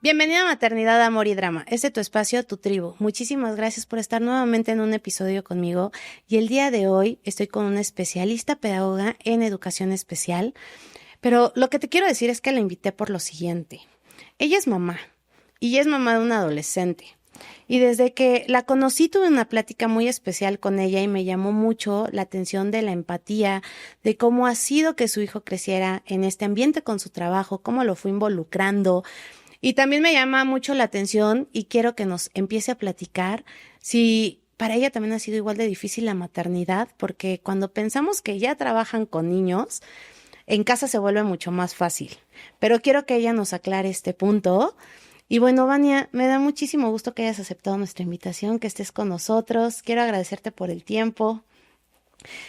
Bienvenida a Maternidad, Amor y Drama. Este es tu espacio, tu tribu. Muchísimas gracias por estar nuevamente en un episodio conmigo. Y el día de hoy estoy con una especialista pedagoga en educación especial. Pero lo que te quiero decir es que la invité por lo siguiente. Ella es mamá y es mamá de un adolescente. Y desde que la conocí tuve una plática muy especial con ella y me llamó mucho la atención de la empatía, de cómo ha sido que su hijo creciera en este ambiente con su trabajo, cómo lo fue involucrando. Y también me llama mucho la atención y quiero que nos empiece a platicar si para ella también ha sido igual de difícil la maternidad, porque cuando pensamos que ya trabajan con niños, en casa se vuelve mucho más fácil. Pero quiero que ella nos aclare este punto. Y bueno, Vania, me da muchísimo gusto que hayas aceptado nuestra invitación, que estés con nosotros. Quiero agradecerte por el tiempo.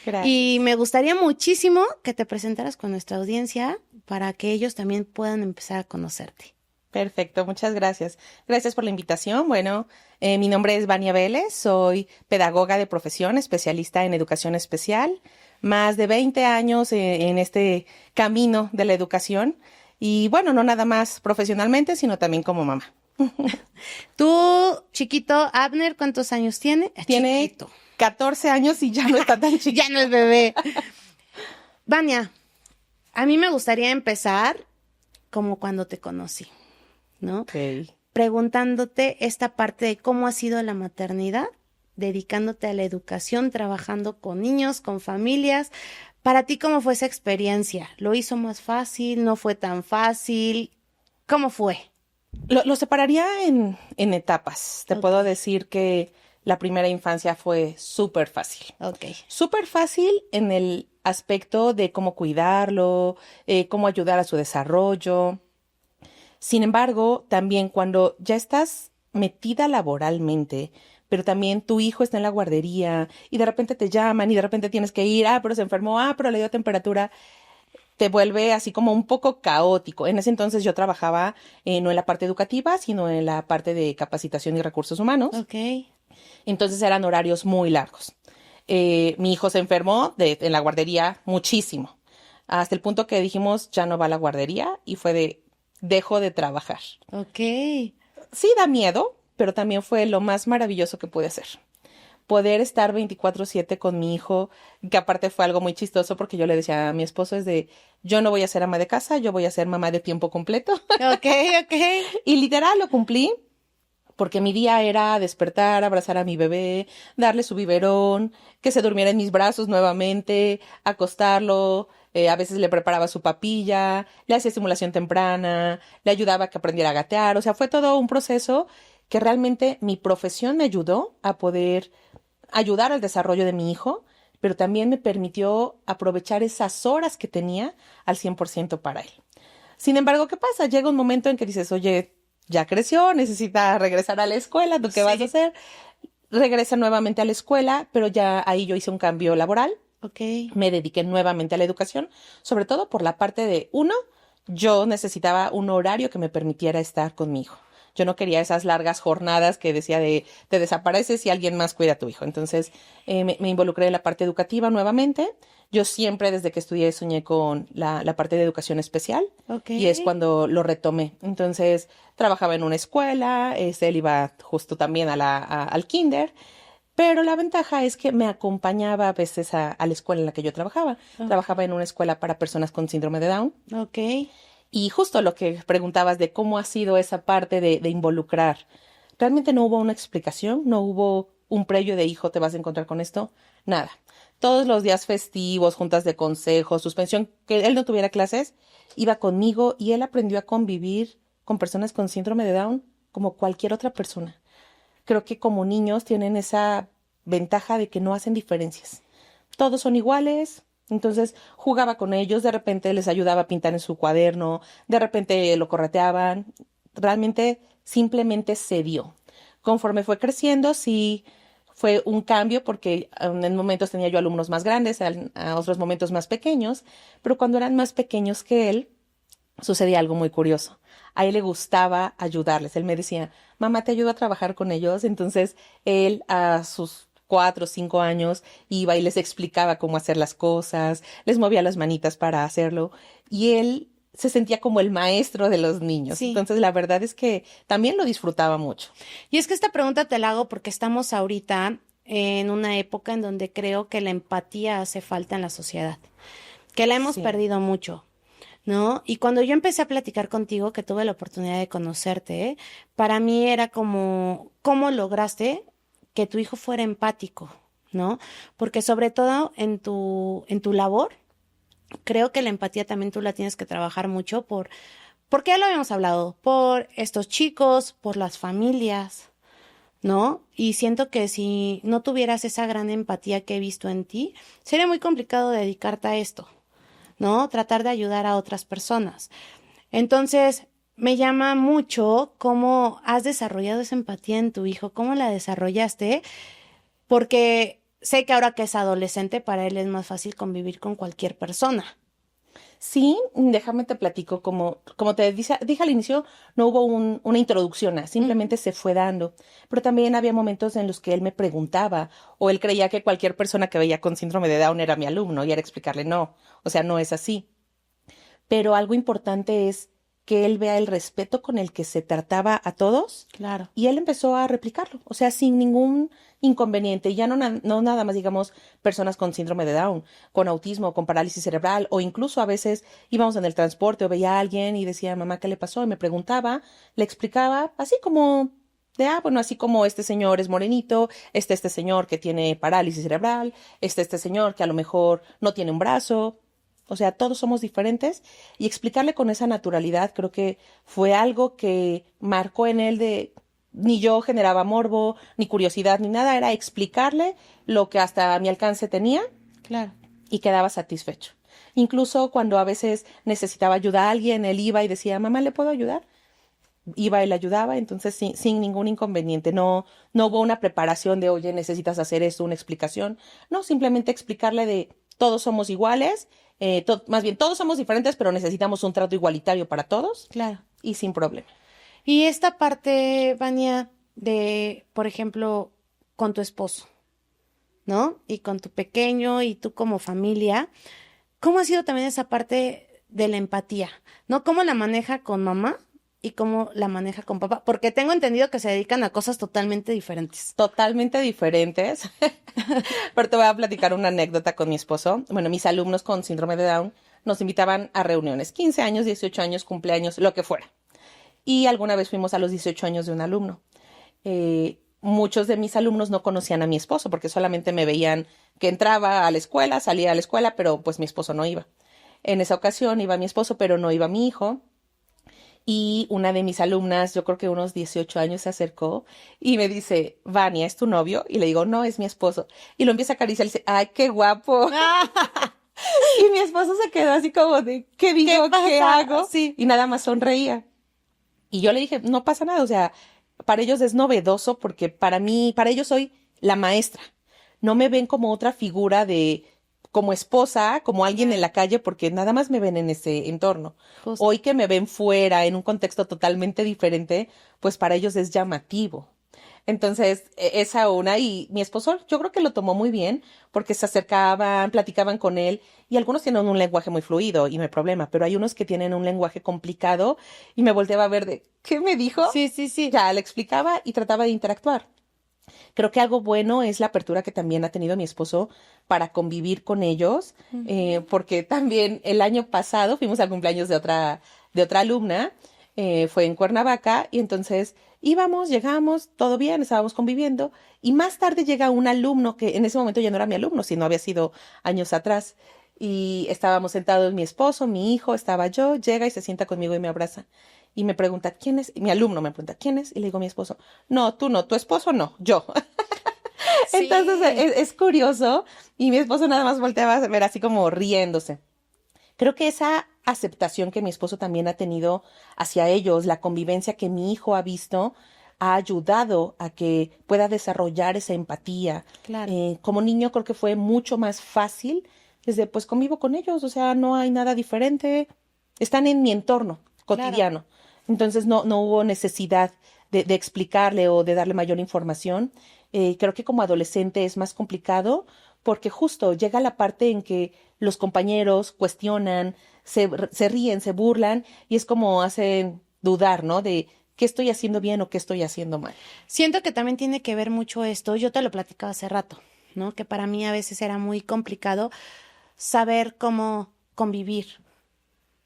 Y Gracias. me gustaría muchísimo que te presentaras con nuestra audiencia para que ellos también puedan empezar a conocerte. Perfecto, muchas gracias. Gracias por la invitación. Bueno, mi nombre es Vania Vélez, soy pedagoga de profesión, especialista en educación especial, más de 20 años en este camino de la educación y bueno, no nada más profesionalmente, sino también como mamá. Tú, chiquito, Abner, ¿cuántos años tiene? Tiene Chiquito. 14 años y ya no está tan chiquita. Ya no es bebé. Vania, a mí me gustaría empezar como cuando te conocí, ¿no? Ok. Preguntándote esta parte de cómo ha sido la maternidad, dedicándote a la educación, trabajando con niños, con familias. Para ti, ¿cómo fue esa experiencia? ¿Lo hizo más fácil? ¿No fue tan fácil? ¿Cómo fue? Lo separaría en etapas. Te Ok, puedo decir que la primera infancia fue súper fácil. ok. Súper fácil en el aspecto de cómo cuidarlo, cómo ayudar a su desarrollo. Sin embargo, también cuando ya estás metida laboralmente, pero también tu hijo está en la guardería y de repente te llaman y de repente tienes que ir, pero se enfermó, pero le dio temperatura, te vuelve así como un poco caótico. En ese entonces yo trabajaba no en la parte educativa, sino en la parte de capacitación y recursos humanos. Ok, Entonces eran horarios muy largos. Mi hijo se enfermó en la guardería muchísimo, hasta el punto que dijimos, ya no va a la guardería y fue dejo de trabajar. ok. Sí da miedo, pero también fue lo más maravilloso que pude hacer. Poder estar 24/7 con mi hijo, que aparte fue algo muy chistoso porque yo le decía a mi esposo yo no voy a ser ama de casa, yo voy a ser mamá de tiempo completo. Ok, ok. Y literal lo cumplí porque mi día era despertar, abrazar a mi bebé, darle su biberón, que se durmiera en mis brazos nuevamente, acostarlo, a veces le preparaba su papilla, le hacía estimulación temprana, le ayudaba a que aprendiera a gatear, o sea, fue todo un proceso que realmente mi profesión me ayudó a poder ayudar al desarrollo de mi hijo, pero también me permitió aprovechar esas horas que tenía al 100% para él. Sin embargo, ¿qué pasa? Llega un momento en que dices, oye, ya creció, necesita regresar a la escuela, ¿tú qué vas a Sí, hacer? Regresa nuevamente a la escuela, pero ya ahí yo hice un cambio laboral, ok. me dediqué nuevamente a la educación, sobre todo por la parte de, uno, yo necesitaba un horario que me permitiera estar con mi hijo. Yo no quería esas largas jornadas que decía de te desapareces y alguien más cuida a tu hijo. Entonces me involucré en la parte educativa nuevamente. Yo siempre desde que estudié soñé con la parte de educación especial Ok. y es cuando lo retomé. Entonces trabajaba en una escuela, él iba justo también al kinder, pero la ventaja es que me acompañaba a veces a la escuela en la que yo trabajaba. Ok. Trabajaba en una escuela para personas con síndrome de Down. Ok. Y justo lo que preguntabas de cómo ha sido esa parte de involucrar. Realmente no hubo una explicación, no hubo un previo de hijo, te vas a encontrar con esto, nada. Todos los días festivos, juntas de consejo, suspensión, que él no tuviera clases, iba conmigo y él aprendió a convivir con personas con síndrome de Down como cualquier otra persona. Creo que como niños tienen esa ventaja de que no hacen diferencias. Todos son iguales, entonces jugaba con ellos, de repente les ayudaba a pintar en su cuaderno, de repente lo correteaban, realmente simplemente se dio. Conforme fue creciendo, sí fue un cambio porque en momentos tenía yo alumnos más grandes, a otros momentos más pequeños, pero cuando eran más pequeños que él, sucedía algo muy curioso. A él le gustaba ayudarles. Él me decía, mamá, te ayudo a trabajar con ellos. Entonces, él a sus 4 o 5 años iba y les explicaba cómo hacer las cosas, les movía las manitas para hacerlo. Y él se sentía como el maestro de los niños. Sí. Entonces, la verdad es que también lo disfrutaba mucho. Y es que esta pregunta te la hago porque estamos ahorita en una época en donde creo que la empatía hace falta en la sociedad, que la hemos Sí. perdido mucho, ¿no? Y cuando yo empecé a platicar contigo, que tuve la oportunidad de conocerte, para mí era como, ¿cómo lograste que tu hijo fuera empático, ¿no? Porque sobre todo en tu labor, creo que la empatía también tú la tienes que trabajar mucho porque ya lo habíamos hablado, por estos chicos, por las familias, ¿no? Y siento que si no tuvieras esa gran empatía que he visto en ti, sería muy complicado dedicarte a esto, ¿no? Tratar de ayudar a otras personas. Entonces, me llama mucho cómo has desarrollado esa empatía en tu hijo, cómo la desarrollaste, porque sé que ahora que es adolescente, para él es más fácil convivir con cualquier persona. Sí, déjame te platico, como te dije al inicio, no hubo una introducción, simplemente se fue dando, pero también había momentos en los que él me preguntaba o él creía que cualquier persona que veía con síndrome de Down era mi alumno y era explicarle no, o sea, no es así. Pero algo importante es que él vea el respeto con el que se trataba a todos Claro. y él empezó a replicarlo, o sea, sin ningún inconveniente, ya no nada más, digamos, personas con síndrome de Down, con autismo, con parálisis cerebral, o incluso a veces íbamos en el transporte o veía a alguien y decía, mamá, ¿qué le pasó? Y me preguntaba, le explicaba, así como bueno, así como este señor es morenito, este señor que tiene parálisis cerebral, este señor que a lo mejor no tiene un brazo. O sea, todos somos diferentes y explicarle con esa naturalidad creo que fue algo que marcó en él de ni yo generaba morbo, ni curiosidad, ni nada, era explicarle lo que hasta a mi alcance tenía Claro. y quedaba satisfecho. Incluso cuando a veces necesitaba ayuda a alguien, él iba y decía, mamá, ¿le puedo ayudar? Iba y le ayudaba, entonces sin ningún inconveniente. No hubo una preparación de, oye, necesitas hacer esto, una explicación. No, simplemente explicarle de todos somos iguales, más bien todos somos diferentes, pero necesitamos un trato igualitario para todos Claro. y sin problema. Y esta parte, Vania, de, por ejemplo, con tu esposo, ¿no? Y con tu pequeño y tú como familia, ¿cómo ha sido también esa parte de la empatía? ¿No? ¿Cómo la maneja con mamá y cómo la maneja con papá? Porque tengo entendido que se dedican a cosas totalmente diferentes. Totalmente diferentes. Pero te voy a platicar una anécdota con mi esposo. Bueno, mis alumnos con síndrome de Down nos invitaban a reuniones, 15 años, 18 años, cumpleaños, lo que fuera. Y alguna vez fuimos a los 18 años de un alumno. Muchos de mis alumnos no conocían a mi esposo porque solamente me veían que entraba a la escuela, salía a la escuela, pero pues mi esposo no iba. En esa ocasión iba mi esposo, pero no iba mi hijo. Y una de mis alumnas, yo creo que unos 18 años, se acercó y me dice, Vania, ¿es tu novio? Y le digo, no, es mi esposo. Y lo empieza a acariciar y dice, ¡ay, qué guapo! Y mi esposo se quedó así como de, ¿qué digo? ¿Qué hago? Sí. Y nada más sonreía. Y yo le dije, no pasa nada, o sea, para ellos es novedoso porque para ellos soy la maestra. No me ven como otra figura como esposa, como alguien en la calle, porque nada más me ven en ese entorno. Justo. Hoy que me ven fuera, en un contexto totalmente diferente, pues para ellos es llamativo. Entonces, esa una, y mi esposo yo creo que lo tomó muy bien, porque se acercaban, platicaban con él, y algunos tienen un lenguaje muy fluido y no hay problema, pero hay unos que tienen un lenguaje complicado, y me volteaba a ver de, ¿qué me dijo? Sí, sí, sí. Ya le explicaba y trataba de interactuar. Creo que algo bueno es la apertura que también ha tenido mi esposo para convivir con ellos, porque también el año pasado fuimos al cumpleaños de otra alumna, fue en Cuernavaca, y entonces llegamos, todo bien, estábamos conviviendo, y más tarde llega un alumno que en ese momento ya no era mi alumno, sino había sido años atrás, y estábamos sentados mi esposo, mi hijo, estaba yo, llega y se sienta conmigo y me abraza. Y me pregunta, ¿quién es? Y mi alumno me pregunta, ¿quién es? Y le digo a mi esposo, no, tú no, tu esposo no, yo. Sí. Entonces es curioso y mi esposo nada más volteaba a ver así como riéndose. Creo que esa aceptación que mi esposo también ha tenido hacia ellos, la convivencia que mi hijo ha visto, ha ayudado a que pueda desarrollar esa empatía. Claro. Como niño creo que fue mucho más fácil desde pues convivo con ellos, o sea, no hay nada diferente, están en mi entorno cotidiano. Entonces no hubo necesidad de explicarle o de darle mayor información. Creo que como adolescente es más complicado porque justo llega la parte en que los compañeros cuestionan, se ríen, se burlan y es como hacen dudar, ¿no? De qué estoy haciendo bien o qué estoy haciendo mal. Siento que también tiene que ver mucho esto, yo te lo platicaba hace rato, ¿no? Que para mí a veces era muy complicado saber cómo convivir,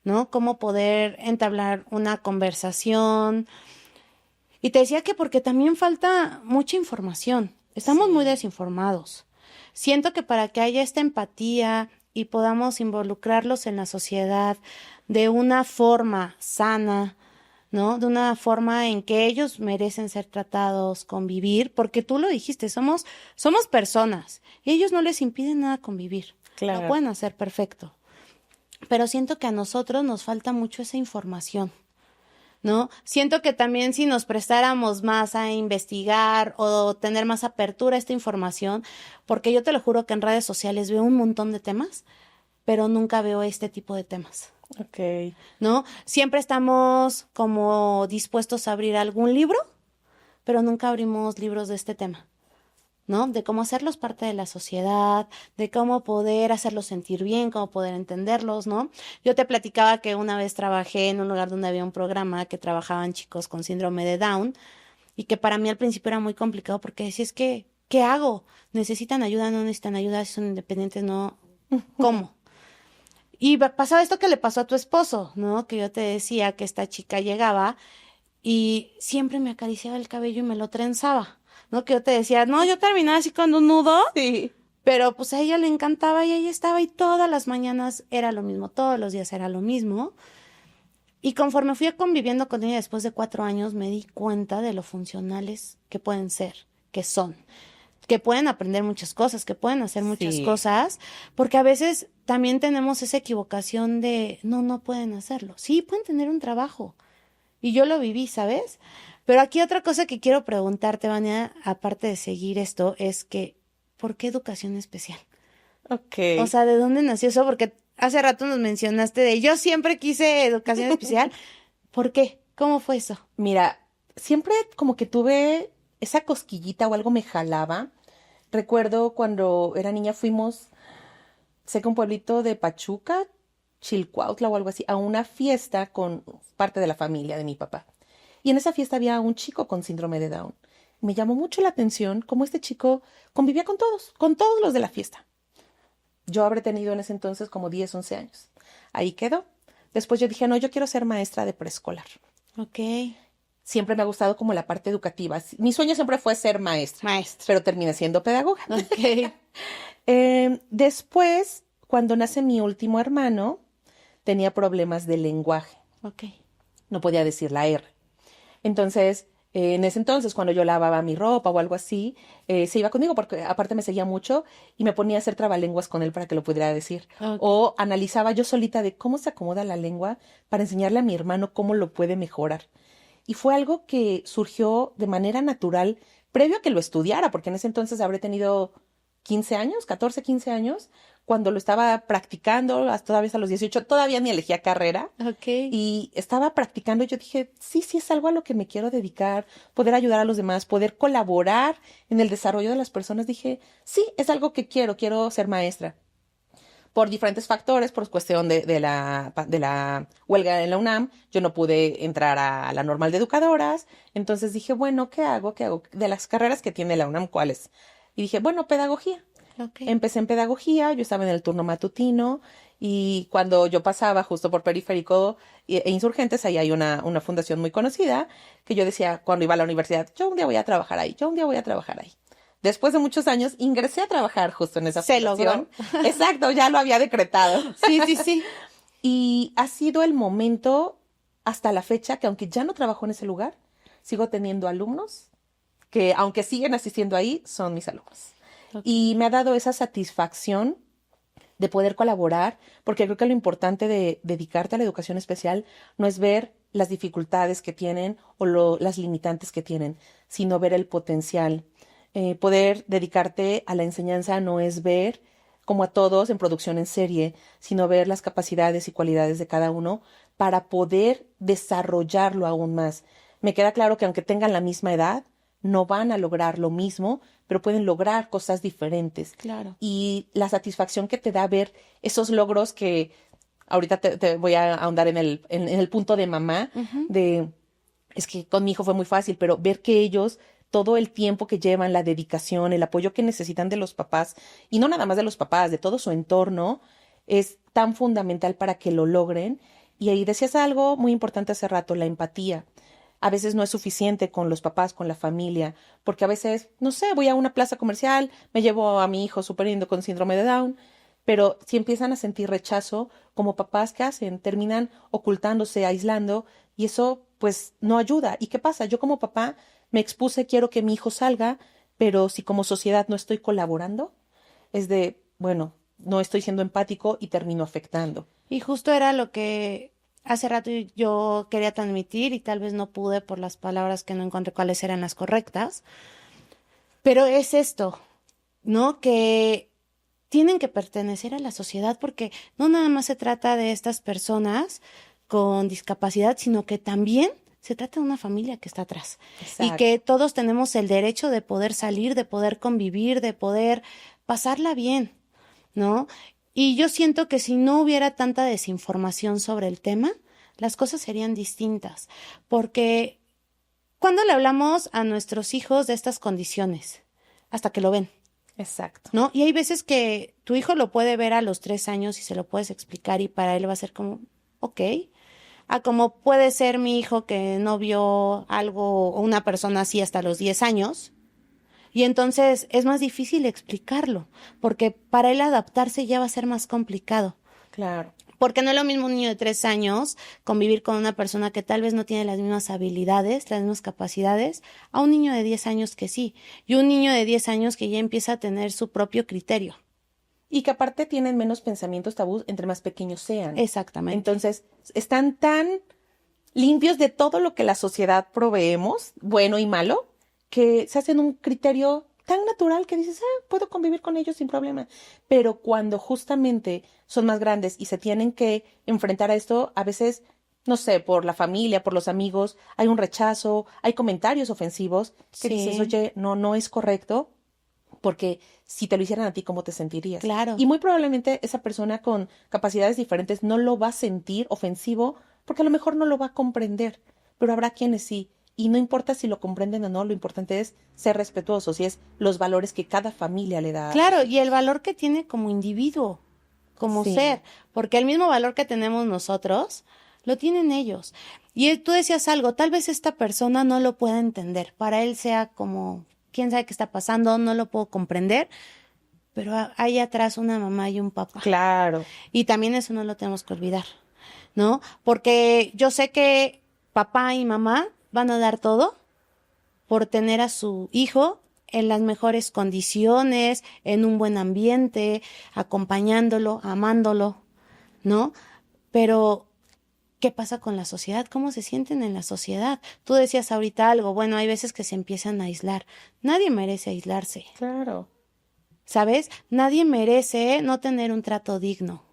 ¿no? Cómo poder entablar una conversación. Y te decía que porque también falta mucha información, estamos muy desinformados. Siento que para que haya esta empatía y podamos involucrarlos en la sociedad de una forma sana, ¿no? De una forma en que ellos merecen ser tratados, convivir, porque tú lo dijiste, somos personas y ellos no les impiden nada convivir. Claro. Lo pueden hacer perfecto. Pero siento que a nosotros nos falta mucho esa información, ¿no? Siento que también si nos prestáramos más a investigar o tener más apertura a esta información, porque yo te lo juro que en redes sociales veo un montón de temas, pero nunca veo este tipo de temas. Ok. ¿No? Siempre estamos como dispuestos a abrir algún libro, pero nunca abrimos libros de este tema, ¿no? De cómo hacerlos parte de la sociedad, de cómo poder hacerlos sentir bien, cómo poder entenderlos, ¿no? Yo te platicaba que una vez trabajé en un lugar donde había un programa que trabajaban chicos con síndrome de Down y que para mí al principio era muy complicado porque decía, es que, ¿qué hago? ¿Necesitan ayuda? ¿No necesitan ayuda? Si son independientes, ¿no? ¿Cómo? Y pasaba esto que le pasó a tu esposo, ¿no? Que yo te decía que esta chica llegaba y siempre me acariciaba el cabello y me lo trenzaba, ¿no? Que yo te decía, no, yo terminaba así con un nudo, Sí. pero pues a ella le encantaba y ahí estaba y todas las mañanas era lo mismo, todos los días era lo mismo. Y conforme fui conviviendo con ella después de 4 años, me di cuenta de lo funcionales que pueden ser, que son, que pueden aprender muchas cosas, que pueden hacer muchas Sí. cosas, porque a veces también tenemos esa equivocación de, no pueden hacerlo. Sí, pueden tener un trabajo. Y yo lo viví, ¿sabes? Pero aquí otra cosa que quiero preguntarte, Vania, aparte de seguir esto, es que, ¿por qué educación especial? Ok. O sea, ¿de dónde nació eso? Porque hace rato nos mencionaste de, yo siempre quise educación especial. ¿Por qué? ¿Cómo fue eso? Mira, siempre como que tuve esa cosquillita o algo me jalaba. Recuerdo cuando era niña fuimos, sé que un pueblito de Pachuca, Chilcuautla o algo así, a una fiesta con parte de la familia de mi papá. Y en esa fiesta había un chico con síndrome de Down. Me llamó mucho la atención cómo este chico convivía con todos los de la fiesta. Yo habré tenido en ese entonces como 10, 11 años. Ahí quedó. Después yo dije, no, yo quiero ser maestra de preescolar. Ok. Siempre me ha gustado como la parte educativa. Mi sueño siempre fue ser maestra, Maestra. pero terminé siendo pedagoga. Ok. Después, cuando nace mi último hermano, tenía problemas de lenguaje. Ok. No podía decir la R. Entonces, en ese entonces, cuando yo lavaba mi ropa o algo así, se iba conmigo porque aparte me seguía mucho y me ponía a hacer trabalenguas con él para que lo pudiera decir. Ok. O analizaba yo solita de cómo se acomoda la lengua para enseñarle a mi hermano cómo lo puede mejorar. Y fue algo que surgió de manera natural previo a que lo estudiara, porque en ese entonces habré tenido 15 años, 14, 15 años, cuando lo estaba practicando, hasta todavía a los 18, todavía ni elegía carrera. Ok. Y estaba practicando y yo dije, sí, es algo a lo que me quiero dedicar, poder ayudar a los demás, poder colaborar en el desarrollo de las personas. Dije, sí, es algo que quiero ser maestra. Por diferentes factores, por cuestión de la huelga en la UNAM, yo no pude entrar a la normal de educadoras. Entonces dije, bueno, ¿qué hago? De las carreras que tiene la UNAM, ¿cuáles? Y dije, bueno, pedagogía. Ok. Empecé en pedagogía, yo estaba en el turno matutino y cuando yo pasaba justo por Periférico e Insurgentes, ahí hay una fundación muy conocida que yo decía cuando iba a la universidad, yo un día voy a trabajar ahí, yo un día voy a trabajar ahí. Después de muchos años ingresé a trabajar justo en esa Se fundación. logró. Exacto, ya lo había decretado. Sí, sí, sí. Y ha sido el momento hasta la fecha que aunque ya no trabajo en ese lugar, sigo teniendo alumnos que aunque siguen asistiendo ahí, son mis alumnos. Y me ha dado esa satisfacción de poder colaborar, porque creo que lo importante de dedicarte a la educación especial no es ver las dificultades que tienen o las limitantes que tienen, sino ver el potencial. Poder dedicarte a la enseñanza no es ver, como a todos en producción en serie, sino ver las capacidades y cualidades de cada uno para poder desarrollarlo aún más. Me queda claro que aunque tengan la misma edad, no van a lograr lo mismo, pero pueden lograr cosas diferentes. Claro. Y la satisfacción que te da ver esos logros que ahorita te voy a ahondar en el punto de mamá, de es que con mi hijo fue muy fácil, pero ver que ellos, todo el tiempo que llevan, la dedicación, el apoyo que necesitan de los papás, y no nada más de los papás, de todo su entorno, es tan fundamental para que lo logren. Y ahí decías algo muy importante hace rato, la empatía. A veces no es suficiente con los papás, con la familia, porque a veces, no sé, voy a una plaza comercial, me llevo a mi hijo súper lindo con síndrome de Down, pero si empiezan a sentir rechazo, como papás, ¿qué hacen? Terminan ocultándose, aislando, y eso pues no ayuda. ¿Y qué pasa? Yo como papá me expuse, quiero que mi hijo salga, pero si como sociedad no estoy colaborando, es de, bueno, no estoy siendo empático y termino afectando. Y justo era lo que hace rato yo quería transmitir y tal vez no pude por las palabras que no encontré cuáles eran las correctas. Pero es esto, ¿no? Que tienen que pertenecer a la sociedad porque no nada más se trata de estas personas con discapacidad, sino que también se trata de una familia que está atrás. Exacto. Y que todos tenemos el derecho de poder salir, de poder convivir, de poder pasarla bien, ¿no? Y yo siento que si no hubiera tanta desinformación sobre el tema, las cosas serían distintas. Porque ¿cuándo le hablamos a nuestros hijos de estas condiciones? Hasta que lo ven. Exacto. ¿No? Y hay veces que tu hijo lo puede ver a los 3 años y se lo puedes explicar y para él va a ser como, ok. A como puede ser mi hijo que no vio algo o una persona así hasta los 10 años. Y entonces es más difícil explicarlo, porque para él adaptarse ya va a ser más complicado. Claro. Porque no es lo mismo un niño de 3 años convivir con una persona que tal vez no tiene las mismas habilidades, las mismas capacidades, a un niño de 10 años que sí. Y un niño de 10 años que ya empieza a tener su propio criterio. Y que aparte tienen menos pensamientos tabús entre más pequeños sean. Exactamente. Entonces, están tan limpios de todo lo que la sociedad proveemos, bueno y malo, que se hacen un criterio tan natural que dices, puedo convivir con ellos sin problema. Pero cuando justamente son más grandes y se tienen que enfrentar a esto, a veces, no sé, por la familia, por los amigos, hay un rechazo, hay comentarios ofensivos que Sí. dices, oye, no es correcto, porque si te lo hicieran a ti, ¿cómo te sentirías? Claro. Y muy probablemente esa persona con capacidades diferentes no lo va a sentir ofensivo porque a lo mejor no lo va a comprender, pero habrá quienes sí. Y no importa si lo comprenden o no, lo importante es ser respetuosos y es los valores que cada familia le da. Claro, y el valor que tiene como individuo, como Sí. ser, porque el mismo valor que tenemos nosotros, lo tienen ellos. Y tú decías algo, tal vez esta persona no lo pueda entender, para él sea como, quién sabe qué está pasando, no lo puedo comprender, pero hay atrás una mamá y un papá. Claro. Y también eso no lo tenemos que olvidar, ¿no? Porque yo sé que papá y mamá van a dar todo por tener a su hijo en las mejores condiciones, en un buen ambiente, acompañándolo, amándolo, ¿no? Pero, ¿qué pasa con la sociedad? ¿Cómo se sienten en la sociedad? Tú decías ahorita algo, bueno, hay veces que se empiezan a aislar. Nadie merece aislarse, Claro. ¿sabes? Nadie merece no tener un trato digno.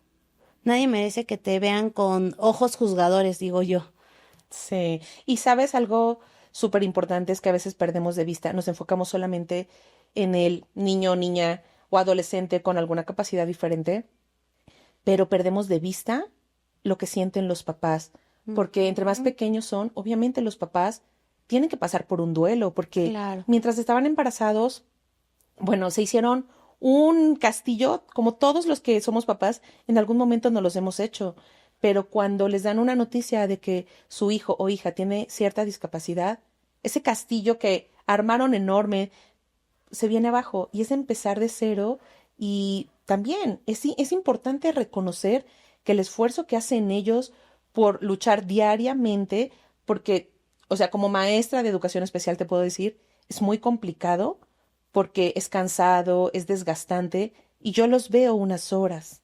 Nadie merece que te vean con ojos juzgadores, digo yo. Sí. Y sabes algo súper importante es que a veces perdemos de vista, nos enfocamos solamente en el niño, niña o adolescente con alguna capacidad diferente, pero perdemos de vista lo que sienten los papás, porque entre más pequeños son, obviamente los papás tienen que pasar por un duelo, porque Claro. mientras estaban embarazados, bueno, se hicieron un castillo, como todos los que somos papás, en algún momento nos los hemos hecho, pero cuando les dan una noticia de que su hijo o hija tiene cierta discapacidad, ese castillo que armaron enorme se viene abajo y es empezar de cero. Y también es importante reconocer que el esfuerzo que hacen ellos por luchar diariamente, porque, o sea, como maestra de educación especial te puedo decir, es muy complicado porque es cansado, es desgastante y yo los veo unas horas,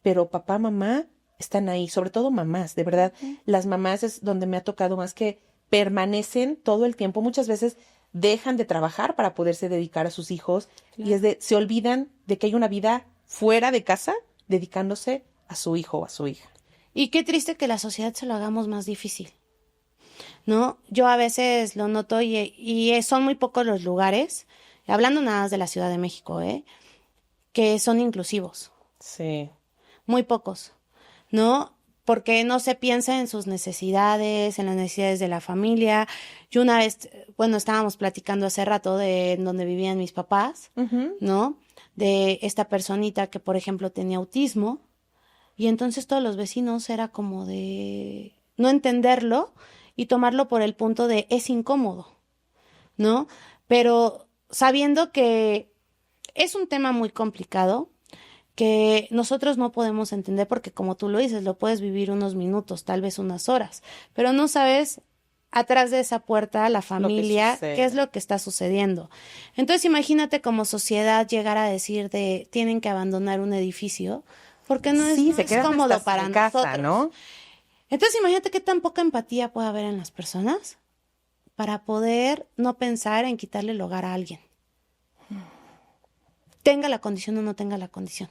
pero papá, mamá están ahí, sobre todo mamás, de verdad. Las mamás es donde me ha tocado más que permanecen todo el tiempo, muchas veces dejan de trabajar para poderse dedicar a sus hijos y es de, se olvidan de que hay una vida fuera de casa dedicándose a su hijo o a su hija. Y qué triste que la sociedad se lo hagamos más difícil, ¿no? Yo a veces lo noto y son muy pocos los lugares, hablando nada más de la Ciudad de México, que son inclusivos. Sí. Muy pocos, ¿no? Porque no se piensa en sus necesidades, en las necesidades de la familia. Yo una vez, bueno, estábamos platicando hace rato de en donde vivían mis papás, Ujú. ¿no? De esta personita que, por ejemplo, tenía autismo. Y entonces todos los vecinos era como de no entenderlo y tomarlo por el punto de es incómodo, ¿no? Pero sabiendo que es un tema muy complicado, que nosotros no podemos entender porque como tú lo dices, lo puedes vivir unos minutos, tal vez unas horas, pero no sabes atrás de esa puerta la Lo que familia, qué es sucede. lo que está sucediendo. Entonces imagínate como sociedad llegar a decir de tienen que abandonar un edificio porque Sí, no se es quedan hasta cómodo para sin casa, nosotros. ¿no? Entonces imagínate qué tan poca empatía puede haber en las personas para poder no pensar en quitarle el hogar a alguien, tenga la condición o no tenga la condición.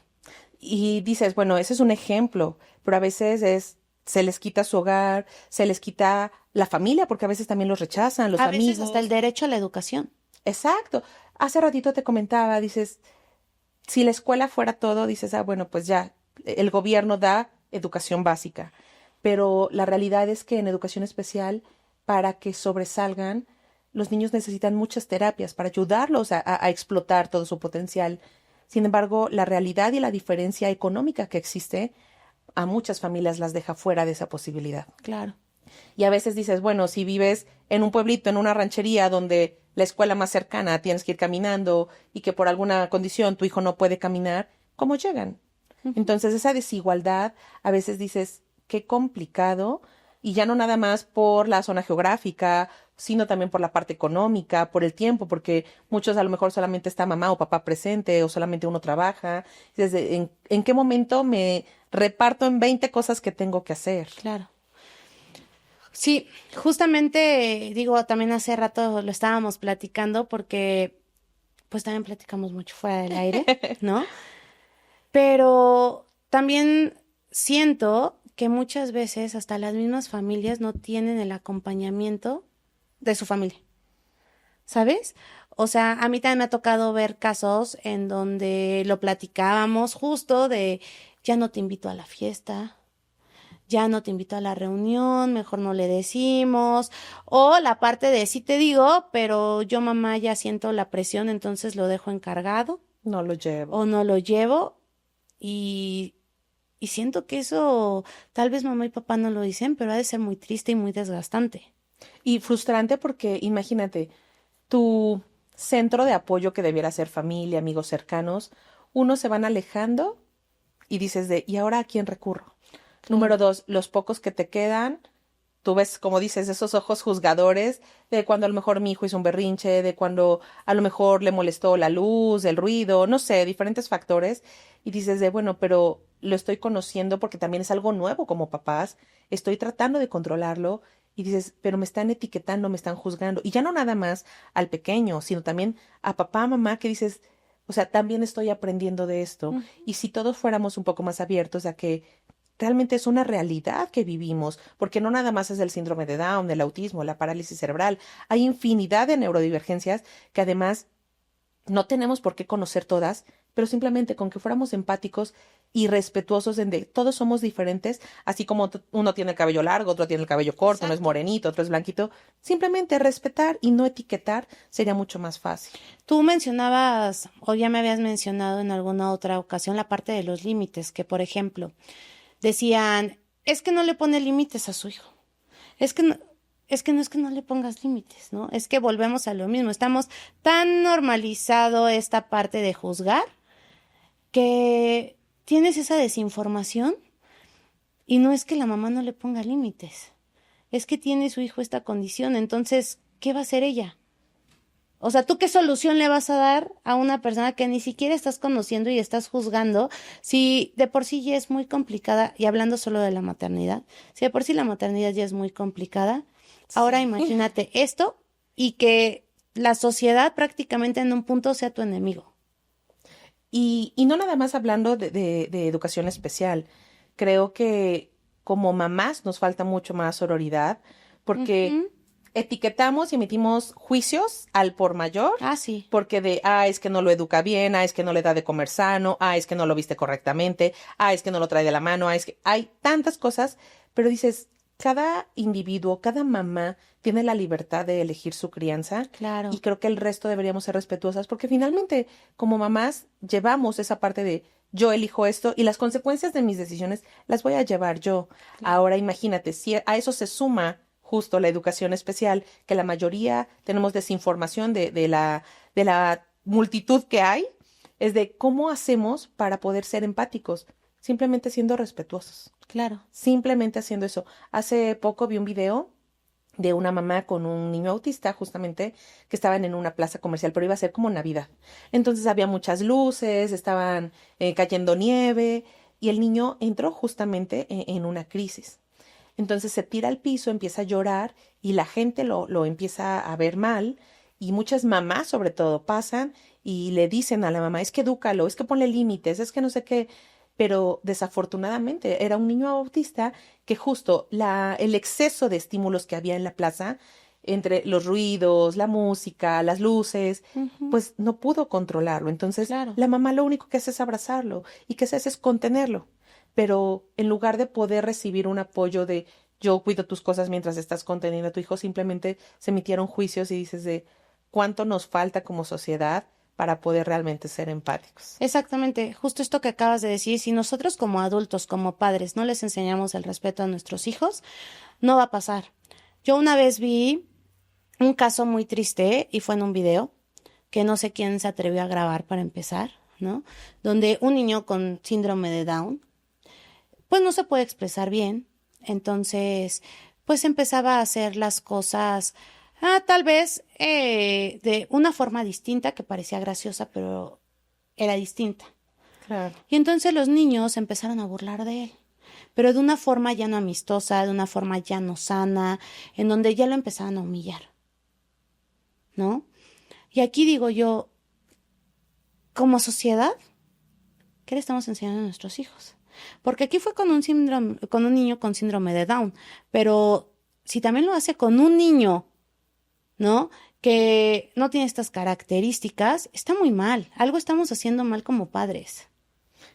Y dices, bueno, ese es un ejemplo, pero a veces se les quita su hogar, se les quita la familia, porque a veces también los rechazan, los A veces hasta el amigos. derecho a la educación. Exacto. Hace ratito te comentaba, dices, si la escuela fuera todo, dices, bueno, pues ya, el gobierno da educación básica, pero la realidad es que en educación especial, para que sobresalgan, los niños necesitan muchas terapias para ayudarlos a explotar todo su potencial. Sin embargo, la realidad y la diferencia económica que existe a muchas familias las deja fuera de esa posibilidad. Claro. Y a veces dices, bueno, si vives en un pueblito, en una ranchería donde la escuela más cercana tienes que ir caminando y que por alguna condición tu hijo no puede caminar, ¿cómo llegan? Ujú. Entonces esa desigualdad a veces dices, qué complicado, y ya no nada más por la zona geográfica, sino también por la parte económica, por el tiempo, porque muchos a lo mejor solamente está mamá o papá presente o solamente uno trabaja. Desde, ¿en qué momento me reparto en 20 cosas que tengo que hacer? Claro. Sí, justamente, digo, también hace rato lo estábamos platicando porque pues también platicamos mucho fuera del aire, ¿no? Pero también siento que muchas veces hasta las mismas familias no tienen el acompañamiento de su familia, ¿sabes? O sea, a mí también me ha tocado ver casos en donde lo platicábamos justo de ya no te invito a la fiesta, ya no te invito a la reunión, mejor no le decimos, o la parte de sí te digo, pero yo mamá ya siento la presión, entonces lo dejo encargado No lo llevo. o no lo llevo y, y siento que eso tal vez mamá y papá no lo dicen, pero ha de ser muy triste y muy desgastante. Y frustrante porque imagínate, tu centro de apoyo que debiera ser familia, amigos cercanos, unos se van alejando y dices ¿y ahora a quién recurro? Claro. Número dos, los pocos que te quedan, tú ves, como dices, esos ojos juzgadores de cuando a lo mejor mi hijo hizo un berrinche, de cuando a lo mejor le molestó la luz, el ruido, no sé, diferentes factores, y dices bueno, pero lo estoy conociendo porque también es algo nuevo como papás, estoy tratando de controlarlo, y dices, pero me están etiquetando, me están juzgando, y ya no nada más al pequeño, sino también a papá, mamá, que dices, o sea, también estoy aprendiendo de esto, Mm. y si todos fuéramos un poco más abiertos a que realmente es una realidad que vivimos, porque no nada más es el síndrome de Down, el autismo, la parálisis cerebral. Hay infinidad de neurodivergencias que además no tenemos por qué conocer todas, pero simplemente con que fuéramos empáticos y respetuosos en de todos somos diferentes, así como uno tiene el cabello largo, otro tiene el cabello corto, uno es Exacto. morenito, otro es blanquito, simplemente respetar y no etiquetar sería mucho más fácil. Tú mencionabas, o ya me habías mencionado en alguna otra ocasión, la parte de los límites, que por ejemplo, decían, es que no le pone límites a su hijo. Es que no, es que no le pongas límites, ¿no? Es que volvemos a lo mismo. Estamos tan normalizado esta parte de juzgar que tienes esa desinformación y no es que la mamá no le ponga límites. Es que tiene su hijo esta condición. Entonces, ¿qué va a hacer ella? O sea, ¿tú qué solución le vas a dar a una persona que ni siquiera estás conociendo y estás juzgando? Si de por sí ya es muy complicada, y hablando solo de la maternidad, si de por sí la maternidad ya es muy complicada, ahora Sí. imagínate esto y que la sociedad prácticamente en un punto sea tu enemigo. Y no nada más hablando de educación especial. Creo que como mamás nos falta mucho más sororidad, porque Ujú. etiquetamos y emitimos juicios al por mayor. Ah, sí. Porque es que no lo educa bien, es que no le da de comer sano, es que no lo viste correctamente, es que no lo trae de la mano, es que hay tantas cosas, pero dices, cada individuo, cada mamá tiene la libertad de elegir su crianza. Claro. Y creo que el resto deberíamos ser respetuosas porque finalmente como mamás llevamos esa parte de yo elijo esto y las consecuencias de mis decisiones las voy a llevar yo. Claro. Ahora imagínate, si a eso se suma justo la educación especial, que la mayoría tenemos desinformación de la multitud que hay, es de cómo hacemos para poder ser empáticos, simplemente siendo respetuosos. Claro. Simplemente haciendo eso. Hace poco vi un video de una mamá con un niño autista, justamente, que estaban en una plaza comercial, pero iba a ser como Navidad. Entonces había muchas luces, estaban cayendo nieve, y el niño entró justamente en una crisis. Entonces se tira al piso, empieza a llorar, y la gente lo empieza a ver mal, y muchas mamás, sobre todo, pasan y le dicen a la mamá, es que edúcalo, es que ponle límites, es que no sé qué. Pero desafortunadamente era un niño autista que justo el exceso de estímulos que había en la plaza, entre los ruidos, la música, las luces, pues no pudo controlarlo. Entonces Claro. la mamá lo único que hace es abrazarlo y que se hace es contenerlo. Pero en lugar de poder recibir un apoyo de yo cuido tus cosas mientras estás conteniendo a tu hijo, simplemente se emitieron juicios y dices de cuánto nos falta como sociedad para poder realmente ser empáticos. Exactamente, justo esto que acabas de decir, si nosotros como adultos, como padres, no les enseñamos el respeto a nuestros hijos, no va a pasar. Yo una vez vi un caso muy triste y fue en un video que no sé quién se atrevió a grabar para empezar, ¿no? Donde un niño con síndrome de Down, pues no se puede expresar bien, entonces, pues empezaba a hacer las cosas tal vez de una forma distinta que parecía graciosa, pero era distinta. Claro. Y entonces los niños empezaron a burlar de él, pero de una forma ya no amistosa, de una forma ya no sana, en donde ya lo empezaban a humillar, ¿no? Y aquí digo yo, como sociedad, ¿qué le estamos enseñando a nuestros hijos? Porque aquí fue con un niño con síndrome de Down, pero si también lo hace con un niño, ¿no? Que no tiene estas características, está muy mal. Algo estamos haciendo mal como padres.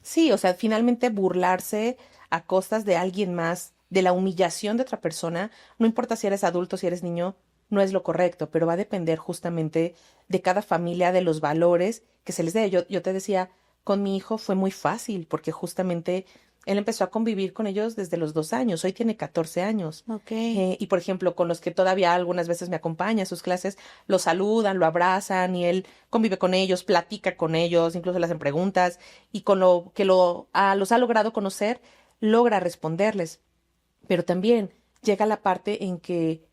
Sí, o sea, finalmente burlarse a costas de alguien más, de la humillación de otra persona, no importa si eres adulto, si eres niño, no es lo correcto, pero va a depender justamente de cada familia, de los valores que se les dé. Yo te decía, con mi hijo fue muy fácil, porque justamente él empezó a convivir con ellos desde los 2 años, hoy tiene 14 años. Ok. Y por ejemplo, con los que todavía algunas veces me acompaña a sus clases, lo saludan, lo abrazan y él convive con ellos, platica con ellos, incluso le hacen preguntas y con lo que los ha logrado conocer, logra responderles. Pero también llega la parte en que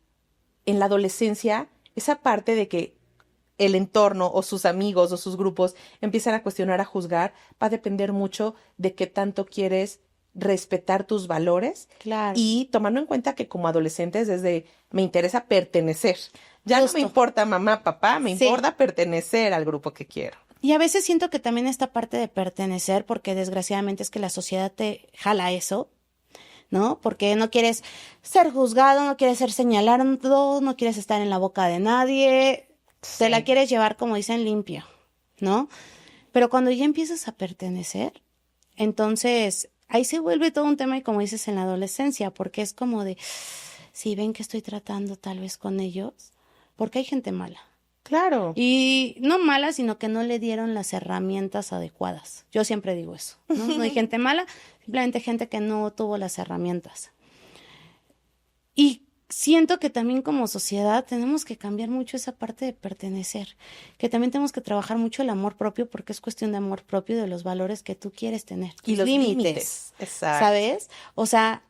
en la adolescencia, esa parte de que el entorno o sus amigos o sus grupos empiezan a cuestionar, a juzgar, va a depender mucho de qué tanto quieres respetar tus valores. Claro. Y tomando en cuenta que como adolescentes desde me interesa pertenecer. Ya Justo. no me importa mamá, papá, me Sí. importa pertenecer al grupo que quiero. Y a veces siento que también esta parte de pertenecer, porque desgraciadamente es que la sociedad te jala eso, ¿no? Porque no quieres ser juzgado, no quieres ser señalado, no quieres estar en la boca de nadie, te la quieres llevar, como dicen, limpio, ¿no? Pero cuando ya empiezas a pertenecer, entonces ahí se vuelve todo un tema, y como dices, en la adolescencia, porque es como de, si ven que estoy tratando tal vez con ellos, porque hay gente mala. Claro. Y no mala, sino que no le dieron las herramientas adecuadas. Yo siempre digo eso, ¿no? No hay gente mala, simplemente gente que no tuvo las herramientas. Y siento que también como sociedad tenemos que cambiar mucho esa parte de pertenecer, que también tenemos que trabajar mucho el amor propio, porque es cuestión de amor propio, de los valores que tú quieres tener. Y tus los límites, límites. Exacto. ¿sabes? O sea,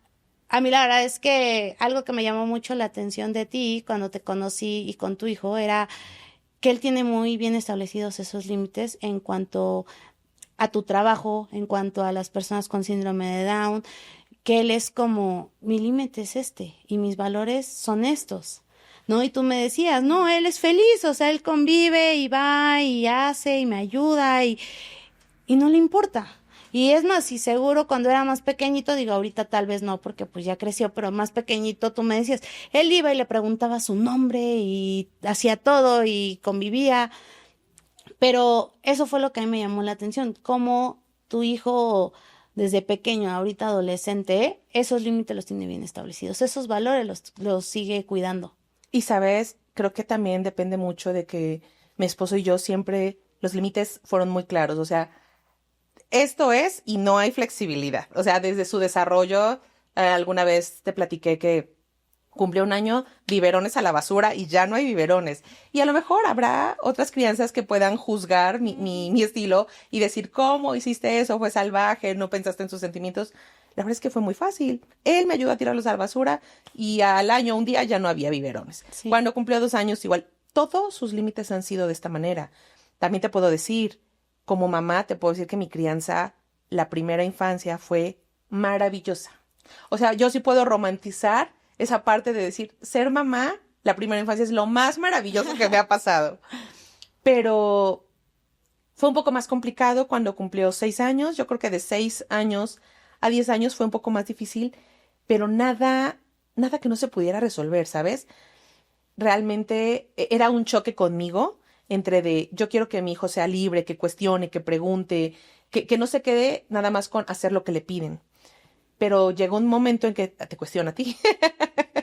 a mí la verdad es que algo que me llamó mucho la atención de ti cuando te conocí y con tu hijo era que él tiene muy bien establecidos esos límites en cuanto a tu trabajo, en cuanto a las personas con síndrome de Down, que él es como, mi límite es este y mis valores son estos, ¿no? Y tú me decías, no, él es feliz, o sea, él convive y va y hace y me ayuda y no le importa. Y es más, y seguro cuando era más pequeñito, digo, ahorita tal vez no, porque pues ya creció, pero más pequeñito tú me decías, él iba y le preguntaba su nombre y hacía todo y convivía, pero eso fue lo que a mí me llamó la atención, cómo tu hijo desde pequeño, ahorita adolescente, esos límites los tiene bien establecidos, esos valores los sigue cuidando. Y sabes, creo que también depende mucho de que mi esposo y yo siempre, los límites fueron muy claros, o sea, esto es y no hay flexibilidad. O sea, desde su desarrollo, alguna vez te platiqué que cumplió un año, biberones a la basura y ya no hay biberones. Y a lo mejor habrá otras crianzas que puedan juzgar mi estilo y decir, ¿cómo hiciste eso? Fue salvaje, no pensaste en sus sentimientos. La verdad es que fue muy fácil. Él me ayudó a tirarlos a la basura y al año, un día, ya no había biberones. Sí. Cuando cumplió 2 años, igual, todos sus límites han sido de esta manera. También te puedo decir, como mamá, te puedo decir que mi crianza, la primera infancia, fue maravillosa. O sea, yo sí puedo romantizar esa parte de decir, ser mamá, la primera infancia es lo más maravilloso que me ha pasado. Pero fue un poco más complicado cuando cumplió 6 años. Yo creo que de 6 años a 10 años fue un poco más difícil, pero nada que no se pudiera resolver, ¿sabes? Realmente era un choque conmigo entre de yo quiero que mi hijo sea libre, que cuestione, que pregunte, que no se quede nada más con hacer lo que le piden. Pero llegó un momento en que te cuestiona a ti.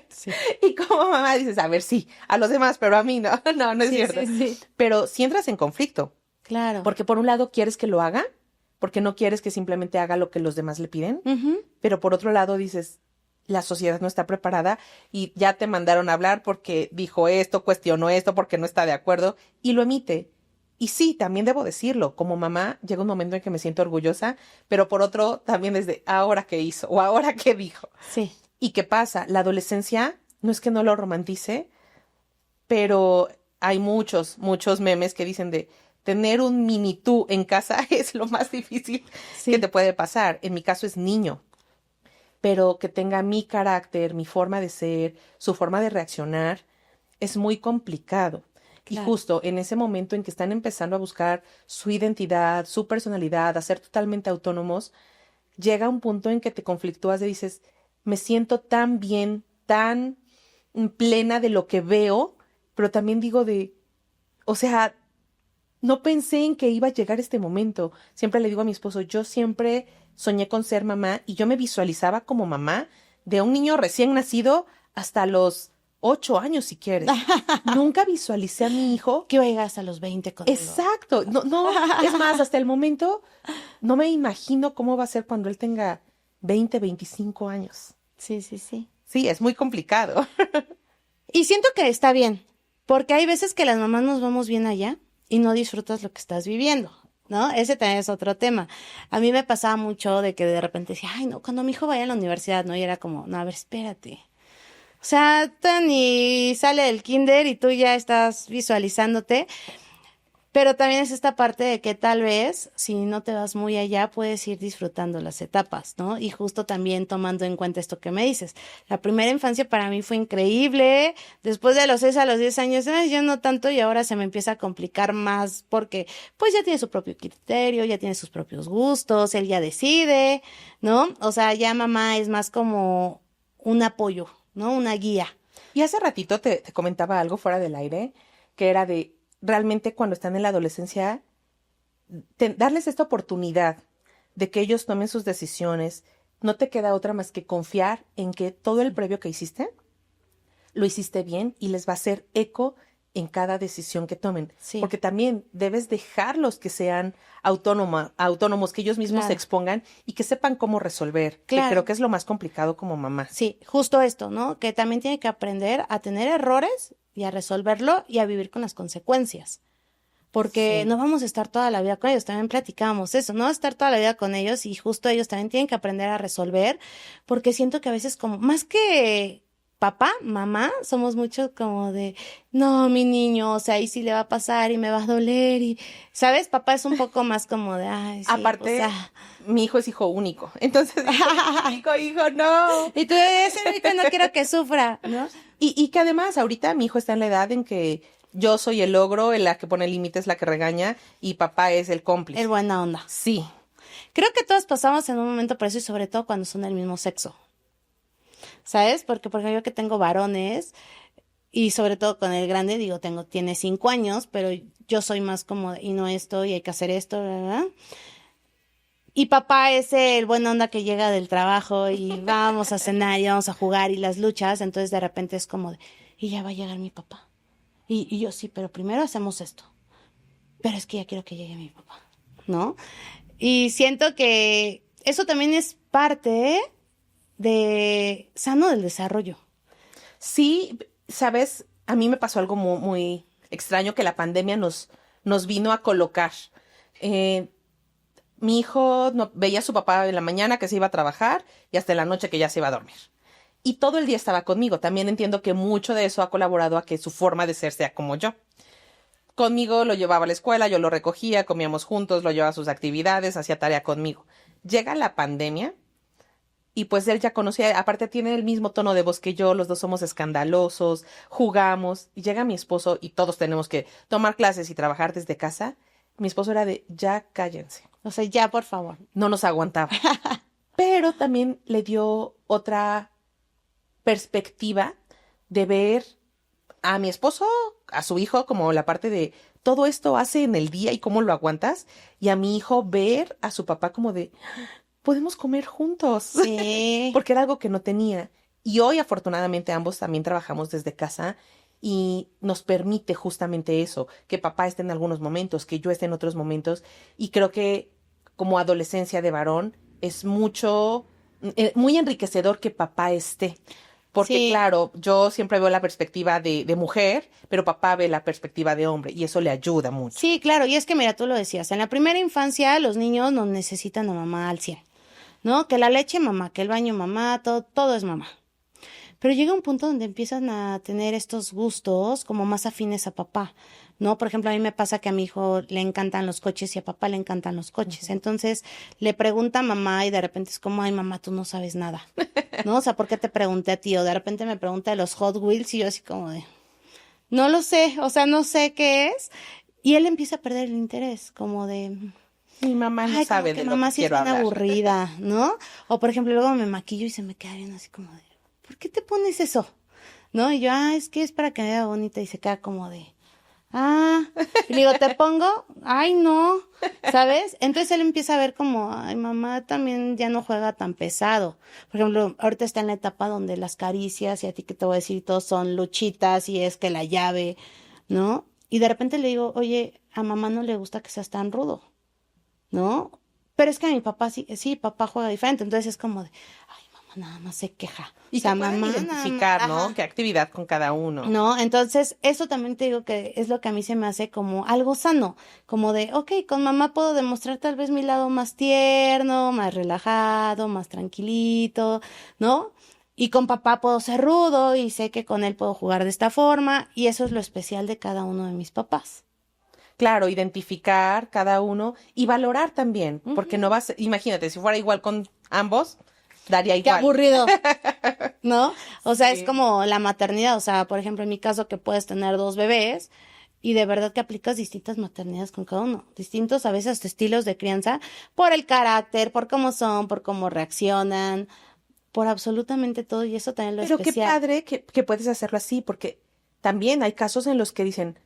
Sí. Y como mamá dices, a ver, sí, a los demás, pero a mí no. No es Sí, cierto. sí. Pero si entras en conflicto, Claro. porque por un lado quieres que lo haga, porque no quieres que simplemente haga lo que los demás le piden, pero por otro lado dices, la sociedad no está preparada y ya te mandaron a hablar porque dijo esto, cuestionó esto, porque no está de acuerdo y lo emite. Y sí, también debo decirlo, como mamá llega un momento en que me siento orgullosa, pero por otro también desde ahora qué hizo o ahora qué dijo. Sí. ¿Y qué pasa? La adolescencia no es que no lo romantice, pero hay muchos memes que dicen de tener un mini tú en casa es lo más difícil Sí. que te puede pasar. En mi caso es niño, pero que tenga mi carácter, mi forma de ser, su forma de reaccionar, es muy complicado. Y Claro. justo en ese momento en que están empezando a buscar su identidad, su personalidad, a ser totalmente autónomos, llega un punto en que te conflictúas y dices, me siento tan bien, tan plena de lo que veo, pero también digo o sea, no pensé en que iba a llegar este momento. Siempre le digo a mi esposo, yo siempre soñé con ser mamá y yo me visualizaba como mamá de un niño recién nacido hasta los 8 años, si quieres. Nunca visualicé a mi hijo. Que oiga hasta los 20 conmigo. Exacto. No, es más, hasta el momento no me imagino cómo va a ser cuando él tenga 20, 25 años. Sí, sí, sí. Sí, es muy complicado. Y siento que está bien, porque hay veces que las mamás nos vamos bien allá y no disfrutas lo que estás viviendo, ¿no? Ese también es otro tema. A mí me pasaba mucho de que de repente decía, ay, no, cuando mi hijo vaya a la universidad, ¿no? Y era como, no, a ver, espérate. O sea, ni sale del kinder y tú ya estás visualizándote. Pero también es esta parte de que tal vez, si no te vas muy allá, puedes ir disfrutando las etapas, ¿no? Y justo también tomando en cuenta esto que me dices. La primera infancia para mí fue increíble. Después de los 6 a los 10 años, yo no tanto y ahora se me empieza a complicar más porque pues ya tiene su propio criterio, ya tiene sus propios gustos, él ya decide, ¿no? O sea, ya mamá es más como un apoyo, ¿no? Una guía. Y hace ratito te comentaba algo fuera del aire, que era de realmente cuando están en la adolescencia, darles esta oportunidad de que ellos tomen sus decisiones. No te queda otra más que confiar en que todo el previo que hiciste, lo hiciste bien y les va a hacer eco en cada decisión que tomen. Sí. Porque también debes dejarlos que sean autónomos, que ellos mismos se expongan y que sepan cómo resolver. Claro. Que creo que es lo más complicado como mamá. Sí, justo esto, ¿no? Que también tiene que aprender a tener errores y a resolverlo y a vivir con las consecuencias. Porque Sí. no vamos a estar toda la vida con ellos, también platicábamos eso, no estar toda la vida con ellos y justo ellos también tienen que aprender a resolver, porque siento que a veces como, más que papá, mamá, somos muchos como de, no, mi niño, o sea, ahí sí le va a pasar y me va a doler y, ¿sabes? Papá es un poco más como de, ay, sí, Aparte, o sea. mi hijo es hijo único, entonces, hijo, no. Y tú dices, ahorita no quiero que sufra, ¿no? Y que además ahorita mi hijo está en la edad en que yo soy el ogro, en la que pone límites, la que regaña, y papá es el cómplice. Es buena onda. Sí. Creo que todos pasamos en un momento por eso y sobre todo cuando son del mismo sexo. ¿Sabes? Porque, por ejemplo, yo que tengo varones y sobre todo con el grande, digo, tiene 5 años, pero yo soy más como, y no esto, y hay que hacer esto, ¿verdad? Y papá es el buena onda que llega del trabajo y vamos a cenar y vamos a jugar y las luchas, entonces de repente es como de, y ya va a llegar mi papá. Y yo sí, pero primero hacemos esto. Pero es que ya quiero que llegue mi papá, ¿no? Y siento que eso también es parte de sano del desarrollo. Sí, sabes, a mí me pasó algo muy, muy extraño que la pandemia nos vino a colocar. Eh, Mi hijo veía a su papá en la mañana que se iba a trabajar y hasta en la noche que ya se iba a dormir. Y todo el día estaba conmigo. También entiendo que mucho de eso ha colaborado a que su forma de ser sea como yo. Conmigo lo llevaba a la escuela, yo lo recogía, comíamos juntos, lo llevaba a sus actividades, hacía tarea conmigo. Llega la pandemia y pues él ya conocía, aparte tiene el mismo tono de voz que yo, los dos somos escandalosos, jugamos, y llega mi esposo y todos tenemos que tomar clases y trabajar desde casa. Mi esposo era de, ya cállense. O sea, ya, por favor. No nos aguantaba. Pero también le dio otra perspectiva de ver a mi esposo, a su hijo, como la parte de todo esto hace en el día y cómo lo aguantas, y a mi hijo ver a su papá como de podemos comer juntos, Sí. porque era algo que no tenía. Y hoy afortunadamente ambos también trabajamos desde casa y nos permite justamente eso, que papá esté en algunos momentos, que yo esté en otros momentos, y creo que como adolescencia de varón es muy enriquecedor que papá esté. Porque Sí. claro, yo siempre veo la perspectiva de mujer, pero papá ve la perspectiva de hombre y eso le ayuda mucho. Sí, claro, y es que mira, tú lo decías, en la primera infancia los niños no necesitan a mamá al 100, ¿no? Que la leche mamá, que el baño mamá, todo es mamá. Pero llega un punto donde empiezan a tener estos gustos como más afines a papá, ¿no? Por ejemplo, a mí me pasa que a mi hijo le encantan los coches y a papá le encantan los coches. Entonces le pregunta a mamá y de repente es como, ay, mamá, tú no sabes nada, ¿no? O sea, ¿por qué te pregunté a ti? O de repente me pregunta de los Hot Wheels y yo así como de, no lo sé, o sea, no sé qué es. Y él empieza a perder el interés, como de, Mi mamá no ay, como sabe que de lo mamá que sí es quiero bien hablar. aburrida, ¿no? O por ejemplo, luego me maquillo y se me queda bien así como de, ¿por qué te pones eso? ¿No? Y yo, es que es para que me vea bonita y se queda como de, y le digo, ¿te pongo? Ay, no, ¿sabes? Entonces él empieza a ver como, ay, mamá también ya no juega tan pesado. Por ejemplo, ahorita está en la etapa donde las caricias y a ti que te voy a decir, todos son luchitas y es que la llave, ¿no? Y de repente le digo, oye, a mamá no le gusta que seas tan rudo, ¿no? Pero es que a mi papá sí, papá juega diferente. Entonces es como de, ay, mamá nada más se queja. O Y que sea, puedan mamá nada más, identificar, ¿no? ajá. Qué actividad con cada uno. No, entonces eso también te digo que es lo que a mí se me hace como algo sano, como de, ok, con mamá puedo demostrar tal vez mi lado más tierno, más relajado, más tranquilito, ¿no? Y con papá puedo ser rudo y sé que con él puedo jugar de esta forma y eso es lo especial de cada uno de mis papás. Claro, identificar cada uno y valorar también, porque no vas, imagínate, si fuera igual con ambos, daría Qué igual. aburrido, ¿no? O sea, es Sí. como la maternidad, o sea, por ejemplo, en mi caso que puedes tener 2 bebés y de verdad que aplicas distintas maternidades con cada uno, distintos a veces estilos de crianza por el carácter, por cómo son, por cómo reaccionan, por absolutamente todo y eso también lo Pero qué especial. padre que puedes hacerlo así, porque también hay casos en los que dicen,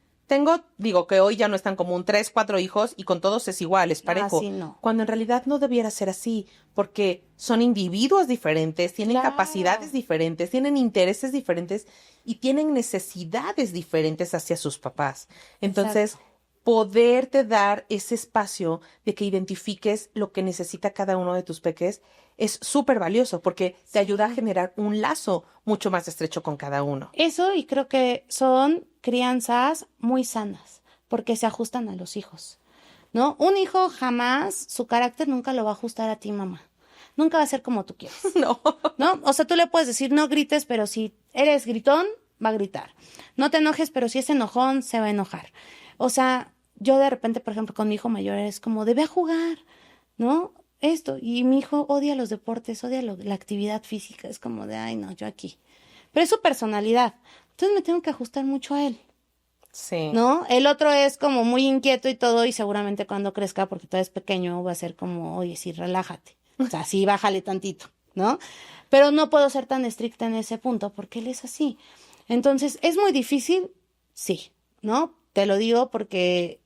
digo que hoy ya no es tan común, 3, 4 hijos y con todos es igual, es Ah, parejo, sí, no. cuando en realidad no debiera ser así, porque son individuos diferentes, tienen capacidades Claro, diferentes, tienen intereses diferentes y tienen necesidades diferentes hacia sus papás. exacto. Entonces, poderte dar ese espacio de que identifiques lo que necesita cada uno de tus peques es súper valioso porque te ayuda a Sí. generar un lazo mucho más estrecho con cada uno. Eso y creo que son crianzas muy sanas porque se ajustan a los hijos. ¿No? Un hijo jamás, su carácter nunca lo va a ajustar a ti, mamá. Nunca va a ser como tú quieres, No. ¿no? O sea, tú le puedes decir no grites, pero si eres gritón, va a gritar. No te enojes, pero si es enojón, se va a enojar. O sea, yo de repente, por ejemplo, con mi hijo mayor es como, debe a jugar, ¿no? Esto. Y mi hijo odia los deportes, odia la actividad física. Es como de, ay, no, yo aquí. Pero es su personalidad. Entonces me tengo que ajustar mucho a él. Sí. ¿no? El otro es como muy inquieto y todo, y seguramente cuando crezca, porque todavía es pequeño, va a ser como, oye, sí, relájate. O sea, sí, bájale tantito, ¿no? Pero no puedo ser tan estricta en ese punto porque él es así. Entonces, ¿es muy difícil? Sí, ¿no? Te lo digo porque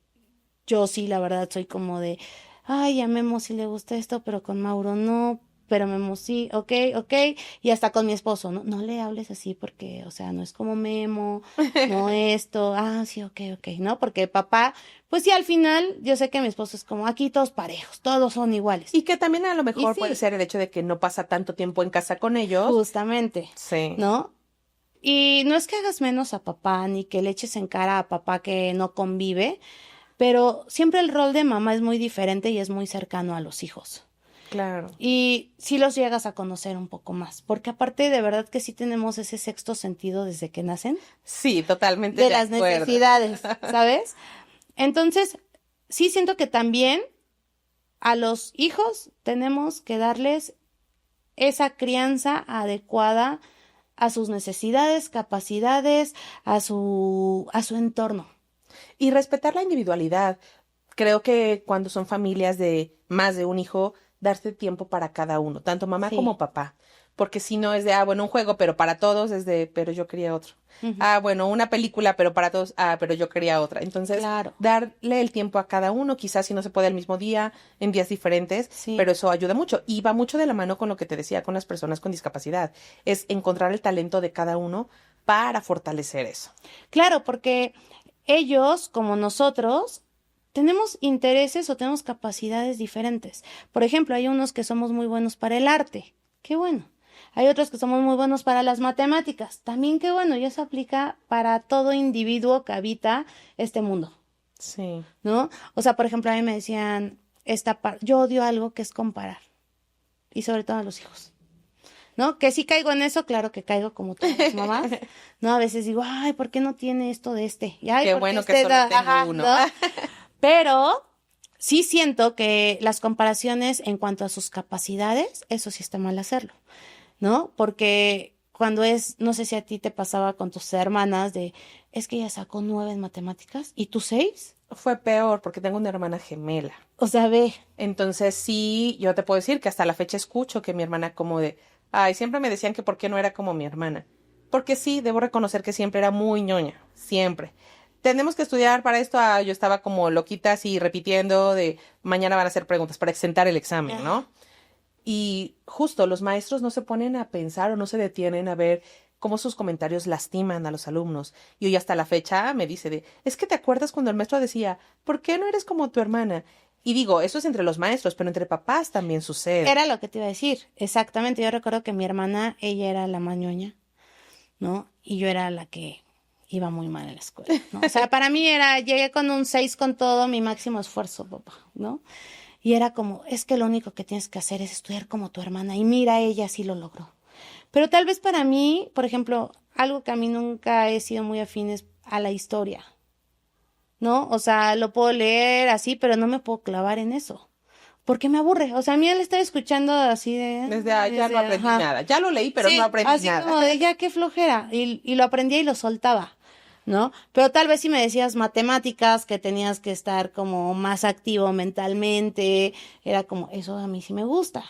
yo sí, la verdad, soy como de, ay, a Memo sí le gusta esto, pero con Mauro no, pero Memo sí, ok, ok, y hasta con mi esposo, no, no le hables así porque, o sea, no es como Memo, no esto, sí, ok, ok, ¿no? Porque papá, pues sí, al final, yo sé que mi esposo es como, aquí todos parejos, todos son iguales. Y que también a lo Y mejor puede sí, ser el hecho de que no pasa tanto tiempo en casa con ellos. justamente, Sí. ¿no? Y no es que hagas menos a papá, ni que le eches en cara a papá que no convive, pero siempre el rol de mamá es muy diferente y es muy cercano a los hijos. Claro. Y sí los llegas a conocer un poco más, porque aparte de verdad que sí tenemos ese sexto sentido desde que nacen, Sí, totalmente de de las acuerdo. necesidades, ¿sabes? Entonces, sí siento que también a los hijos tenemos que darles esa crianza adecuada a sus necesidades, capacidades, a su entorno. Y respetar la individualidad. Creo que cuando son familias de más de un hijo, darse tiempo para cada uno, tanto mamá Sí. como papá. Porque si no es de, bueno, un juego, pero para todos es de, pero yo quería otro. Ujú. Bueno, una película, pero para todos, pero yo quería otra. Entonces, Claro, darle el tiempo a cada uno, quizás si no se puede al mismo día, en días diferentes, sí. pero eso ayuda mucho. Y va mucho de la mano con lo que te decía con las personas con discapacidad. Es encontrar el talento de cada uno para fortalecer eso. Claro, porque ellos, como nosotros, tenemos intereses o tenemos capacidades diferentes. Por ejemplo, hay unos que somos muy buenos para el arte. Qué bueno. Hay otros que somos muy buenos para las matemáticas. También qué bueno. Y eso aplica para todo individuo que habita este mundo, Sí. ¿no? O sea, por ejemplo, a mí me decían, yo odio algo que es comparar. Y sobre todo a los hijos. ¿No? Que sí caigo en eso, claro que caigo como todas las mamás, ¿no? A veces digo, ay, ¿por qué no tiene esto de este? Y ay, Qué ¿por qué bueno que este solo da? tengo Ajá, uno. ¿no? Pero sí siento que las comparaciones en cuanto a sus capacidades, eso sí está mal hacerlo, ¿no? Porque cuando no sé si a ti te pasaba con tus hermanas es que ella sacó 9 en matemáticas y tú 6, Fue peor porque tengo una hermana gemela. o sea, ve, Entonces sí, yo te puedo decir que hasta la fecha escucho que mi hermana como de, ay, siempre me decían que por qué no era como mi hermana. Porque sí, debo reconocer que siempre era muy ñoña, siempre. Tenemos que estudiar para esto. Yo estaba como loquita así repitiendo de mañana van a hacer preguntas para exentar el examen, ¿no? Y justo los maestros no se ponen a pensar o no se detienen a ver cómo sus comentarios lastiman a los alumnos. Y hoy hasta la fecha me dice es que te acuerdas cuando el maestro decía, ¿por qué no eres como tu hermana? Y digo, eso es entre los maestros, pero entre papás también sucede. era lo que te iba a decir, exactamente. Yo recuerdo que mi hermana, ella era la mañoña, ¿no? Y yo era la que iba muy mal en la escuela, ¿no? O sea, para mí llegué con un 6 con todo mi máximo esfuerzo, papá, ¿no? Y era como, es que lo único que tienes que hacer es estudiar como tu hermana. Y mira, ella sí lo logró. Pero tal vez para mí, por ejemplo, algo que a mí nunca he sido muy afín es a la historia, ¿no? O sea, lo puedo leer así, pero no me puedo clavar en eso. Porque me aburre. O sea, a mí él está escuchando así de... Desde, ya no aprendí ajá. nada. Ya lo leí, pero Sí, no aprendí así nada. como de ya qué flojera. Y lo aprendía y lo soltaba, ¿no? Pero tal vez si me decías matemáticas, que tenías que estar como más activo mentalmente, era como, eso a mí sí me gusta,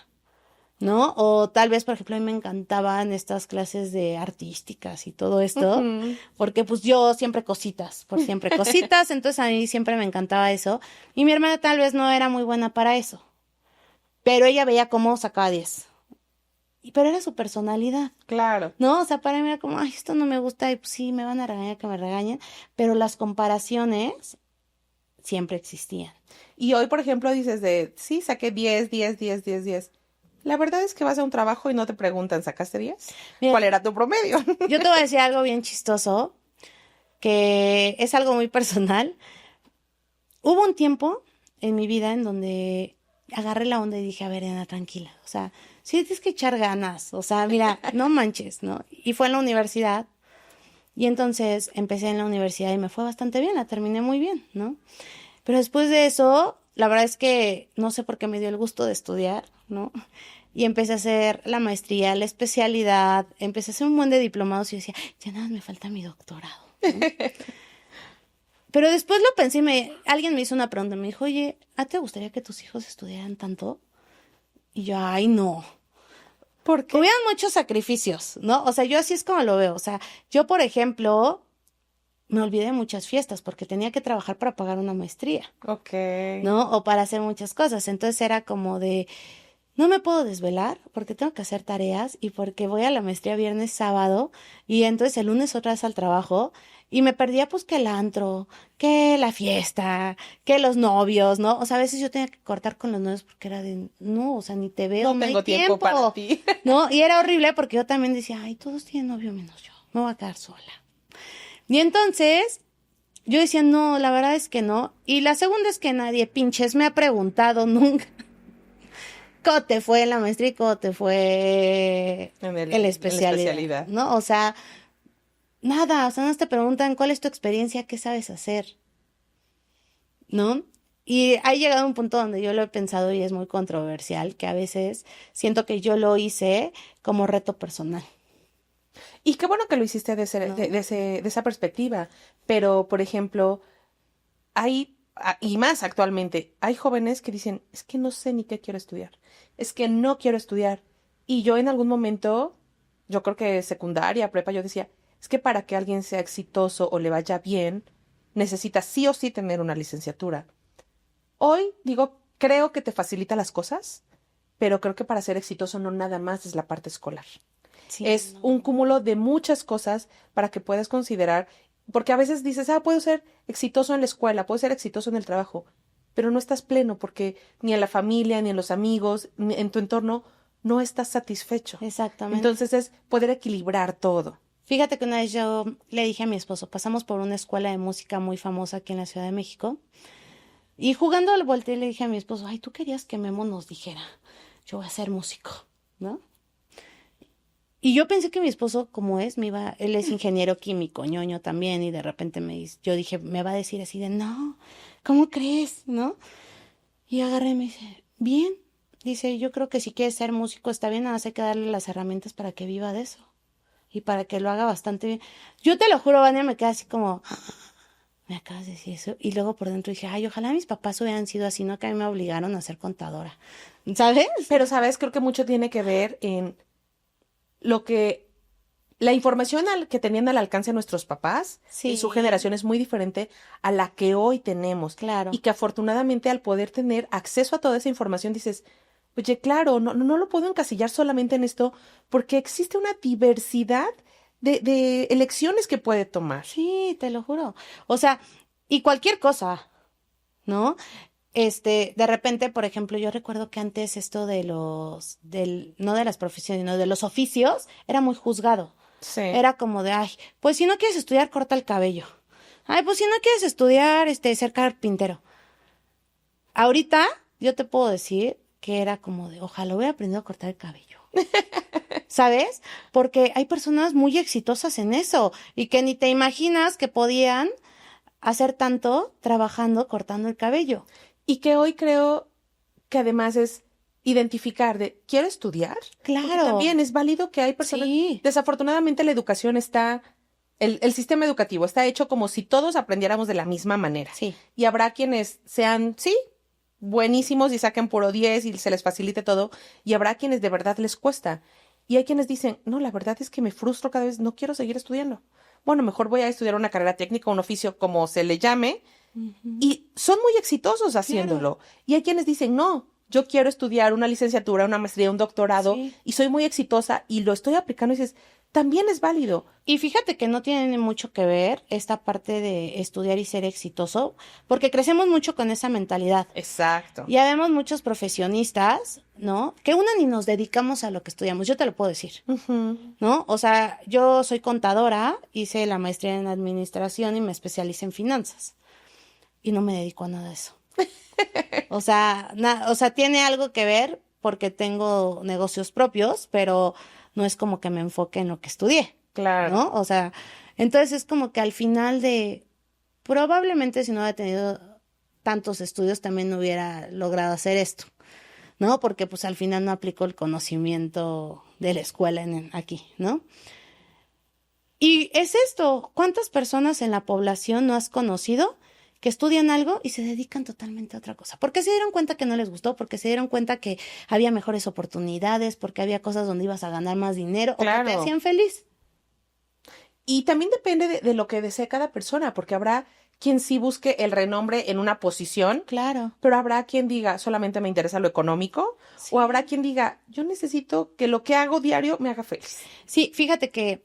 ¿no? O tal vez, por ejemplo, a mí me encantaban estas clases de artísticas y todo esto, Ujú. porque pues yo siempre cositas, por siempre cositas, entonces a mí siempre me encantaba eso. Y mi hermana tal vez no era muy buena para eso, pero ella veía cómo sacaba 10. Pero era su personalidad. Claro. No, o sea, para mí era como, ay, esto no me gusta y pues sí, me van a regañar que me regañen, pero las comparaciones siempre existían. Y hoy, por ejemplo, dices sí, saqué 10. La verdad es que vas a un trabajo y no te preguntan, ¿sacaste 10? Mira, ¿Cuál era tu promedio? yo te voy a decir algo bien chistoso, que es algo muy personal. Hubo un tiempo en mi vida en donde agarré la onda y dije, a ver, Ana, tranquila, o sea, sí tienes que echar ganas, o sea, mira, no manches, ¿no? Y fue en la universidad, y entonces empecé en la universidad y me fue bastante bien, la terminé muy bien, ¿no? Pero después de eso, la verdad es que no sé por qué me dio el gusto de estudiar, ¿no? Y empecé a hacer la maestría, la especialidad, empecé a hacer un buen de diplomados y decía, ya nada, me falta mi doctorado, ¿no? Pero después lo pensé y alguien me hizo una pregunta, me dijo, oye, ¿a ti te gustaría que tus hijos estudiaran tanto? Y yo, ay, no. ¿Por qué? Hubieran muchos sacrificios, ¿no? O sea, yo así es como lo veo. O sea, yo, por ejemplo, me olvidé de muchas fiestas porque tenía que trabajar para pagar una maestría, Ok. ¿no? O para hacer muchas cosas. Entonces era como de, no me puedo desvelar porque tengo que hacer tareas y porque voy a la maestría viernes, sábado y entonces el lunes otra vez al trabajo y me perdía pues que el antro, que la fiesta, que los novios, ¿no? O sea, a veces yo tenía que cortar con los novios porque era de, no, o sea, ni te veo, No no hay tengo tiempo para tiempo, ti. ¿no? Y era horrible porque yo también decía, ay, todos tienen novio menos yo, me voy a quedar sola. Y entonces yo decía, no, la verdad es que no. Y la segunda es que nadie pinches me ha preguntado nunca cómo te fue en la maestría y cómo te fue en la En la especialidad, especialidad. ¿no? O sea, nada, o sea, no te preguntan cuál es tu experiencia, qué sabes hacer, ¿no? Y ha llegado un punto donde yo lo he pensado y es muy controversial, que a veces siento que yo lo hice como reto personal, Y qué bueno que lo hiciste ¿no? de esa perspectiva. Pero, por ejemplo, y más actualmente, hay jóvenes que dicen, es que no sé ni qué quiero estudiar. Es que no quiero estudiar. Y yo en algún momento, yo creo que secundaria, prepa, yo decía, es que para que alguien sea exitoso o le vaya bien, necesita sí o sí tener una licenciatura. Hoy digo, creo que te facilita las cosas, pero creo que para ser exitoso no nada más es la parte escolar. Sí, Es no. un cúmulo de muchas cosas para que puedas considerar, porque a veces dices, puedo ser exitoso en la escuela, puedo ser exitoso en el trabajo, pero no estás pleno porque ni en la familia, ni en los amigos, ni en tu entorno no estás satisfecho. Exactamente. Entonces es poder equilibrar todo. Fíjate que una vez yo le dije a mi esposo, pasamos por una escuela de música muy famosa aquí en la Ciudad de México. Y jugando al volteo le dije a mi esposo, ay, tú querías que Memo nos dijera, yo voy a ser músico, ¿no? Y yo pensé que mi esposo, como es, él es ingeniero químico, ñoño también, y de repente yo dije, me va a decir así de, no, ¿cómo crees? ¿No? Y agarré y me dice, bien, dice, yo creo que si quieres ser músico está bien, nada más hay que darle las herramientas para que viva de eso y para que lo haga bastante bien. Yo te lo juro, Vania, me quedé así como, me acabas de decir eso. Y luego por dentro dije, ay, ojalá mis papás hubieran sido así, no que a mí me obligaron a ser contadora. ¿Sabes? Pero, ¿sabes? Creo que mucho tiene que ver en lo que la información que tenían al alcance nuestros papás en su Sí, generación es muy diferente a la que hoy tenemos. Y claro. que afortunadamente al poder tener acceso a toda esa información dices, oye, claro, no lo puedo encasillar solamente en esto porque existe una diversidad de elecciones que puede tomar. Sí, te lo juro. O sea, y cualquier cosa, ¿no? De repente, por ejemplo, yo recuerdo que antes esto no de las profesiones, sino de los oficios, era muy juzgado. Sí, Era como de, ay, pues si no quieres estudiar, corta el cabello. Ay, pues si no quieres estudiar, ser carpintero. Ahorita yo te puedo decir que era como de, ojalá hubiera aprendido a cortar el cabello. ¿Sabes? Porque hay personas muy exitosas en eso y que ni te imaginas que podían hacer tanto trabajando cortando el cabello. y que hoy creo que además es identificar de, ¿quiero estudiar? Porque Claro, también es válido que hay personas, sí, desafortunadamente la educación está, el sistema educativo está hecho como si todos aprendiéramos de la misma manera. sí, Y habrá quienes sean, sí, buenísimos y saquen puro 10 y se les facilite todo, y habrá quienes de verdad les cuesta. Y hay quienes dicen, no, la verdad es que me frustro cada vez, no quiero seguir estudiando. Bueno, mejor voy a estudiar una carrera técnica, un oficio, como se le llame, ujú, y son muy exitosos claro, haciéndolo. Y hay quienes dicen, no, yo quiero estudiar una licenciatura, una maestría, un doctorado, sí. y soy muy exitosa y lo estoy aplicando y dices, también es válido. Y fíjate que no tiene mucho que ver esta parte de estudiar y ser exitoso, porque crecemos mucho con esa mentalidad. Exacto. Ya vemos muchos profesionistas, ¿no? Que una ni nos dedicamos a lo que estudiamos, yo te lo puedo decir, Ujú. ¿no? O sea, yo soy contadora, hice la maestría en administración y me especialicé en finanzas y no me dedico a nada de eso. O sea, tiene algo que ver porque tengo negocios propios, pero no es como que me enfoque en lo que estudié, Claro. ¿no? O sea, entonces es como que al final probablemente si no hubiera tenido tantos estudios también no hubiera logrado hacer esto, ¿no? Porque pues al final no aplico el conocimiento de la escuela aquí, ¿no? Y es esto, ¿cuántas personas en la población no has conocido que estudian algo y se dedican totalmente a otra cosa? Porque se dieron cuenta que no les gustó, porque se dieron cuenta que había mejores oportunidades, porque había cosas donde ibas a ganar más dinero o que te Claro. hacían feliz. Y también depende de lo que desee cada persona, porque habrá quien sí busque el renombre en una posición, Claro. pero habrá quien diga, solamente me interesa lo económico, Sí. o habrá quien diga, yo necesito que lo que hago diario me haga feliz. Sí, fíjate que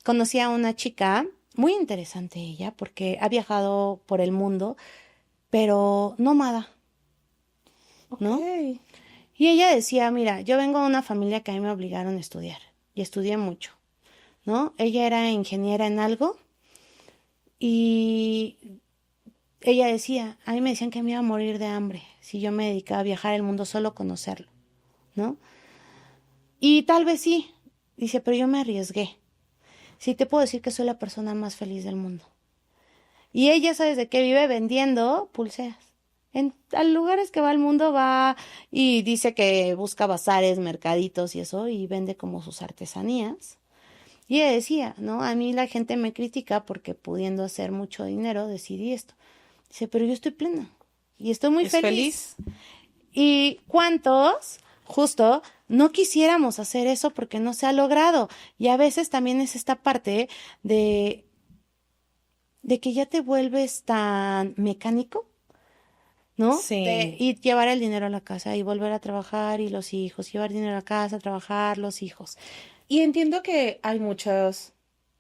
conocí a una chica, muy interesante ella, porque ha viajado por el mundo, pero nómada, ¿no? Ok. Y ella decía, mira, yo vengo de una familia que a mí me obligaron a estudiar, y estudié mucho, ¿no? Ella era ingeniera en algo, y ella decía, a mí me decían que me iba a morir de hambre si yo me dedicaba a viajar el mundo solo a conocerlo, ¿no? Y tal vez sí, dice, pero yo me arriesgué. Sí, te puedo decir que soy la persona más feliz del mundo. Y ella, ¿sabes de qué vive? Vendiendo pulseras. A lugares que va al mundo va y dice que busca bazares, mercaditos y eso, y vende como sus artesanías. Y ella decía, ¿no? A mí la gente me critica porque pudiendo hacer mucho dinero decidí esto. Dice, pero yo estoy plena y estoy muy ¿Es feliz. feliz? ¿Y cuántos, justo, no quisiéramos hacer eso porque no se ha logrado? Y a veces también es esta parte de, de que ya te vuelves tan mecánico, ¿no? Sí. Y llevar el dinero a la casa y volver a trabajar y los hijos, llevar dinero a la casa, trabajar, los hijos. Y entiendo que hay muchas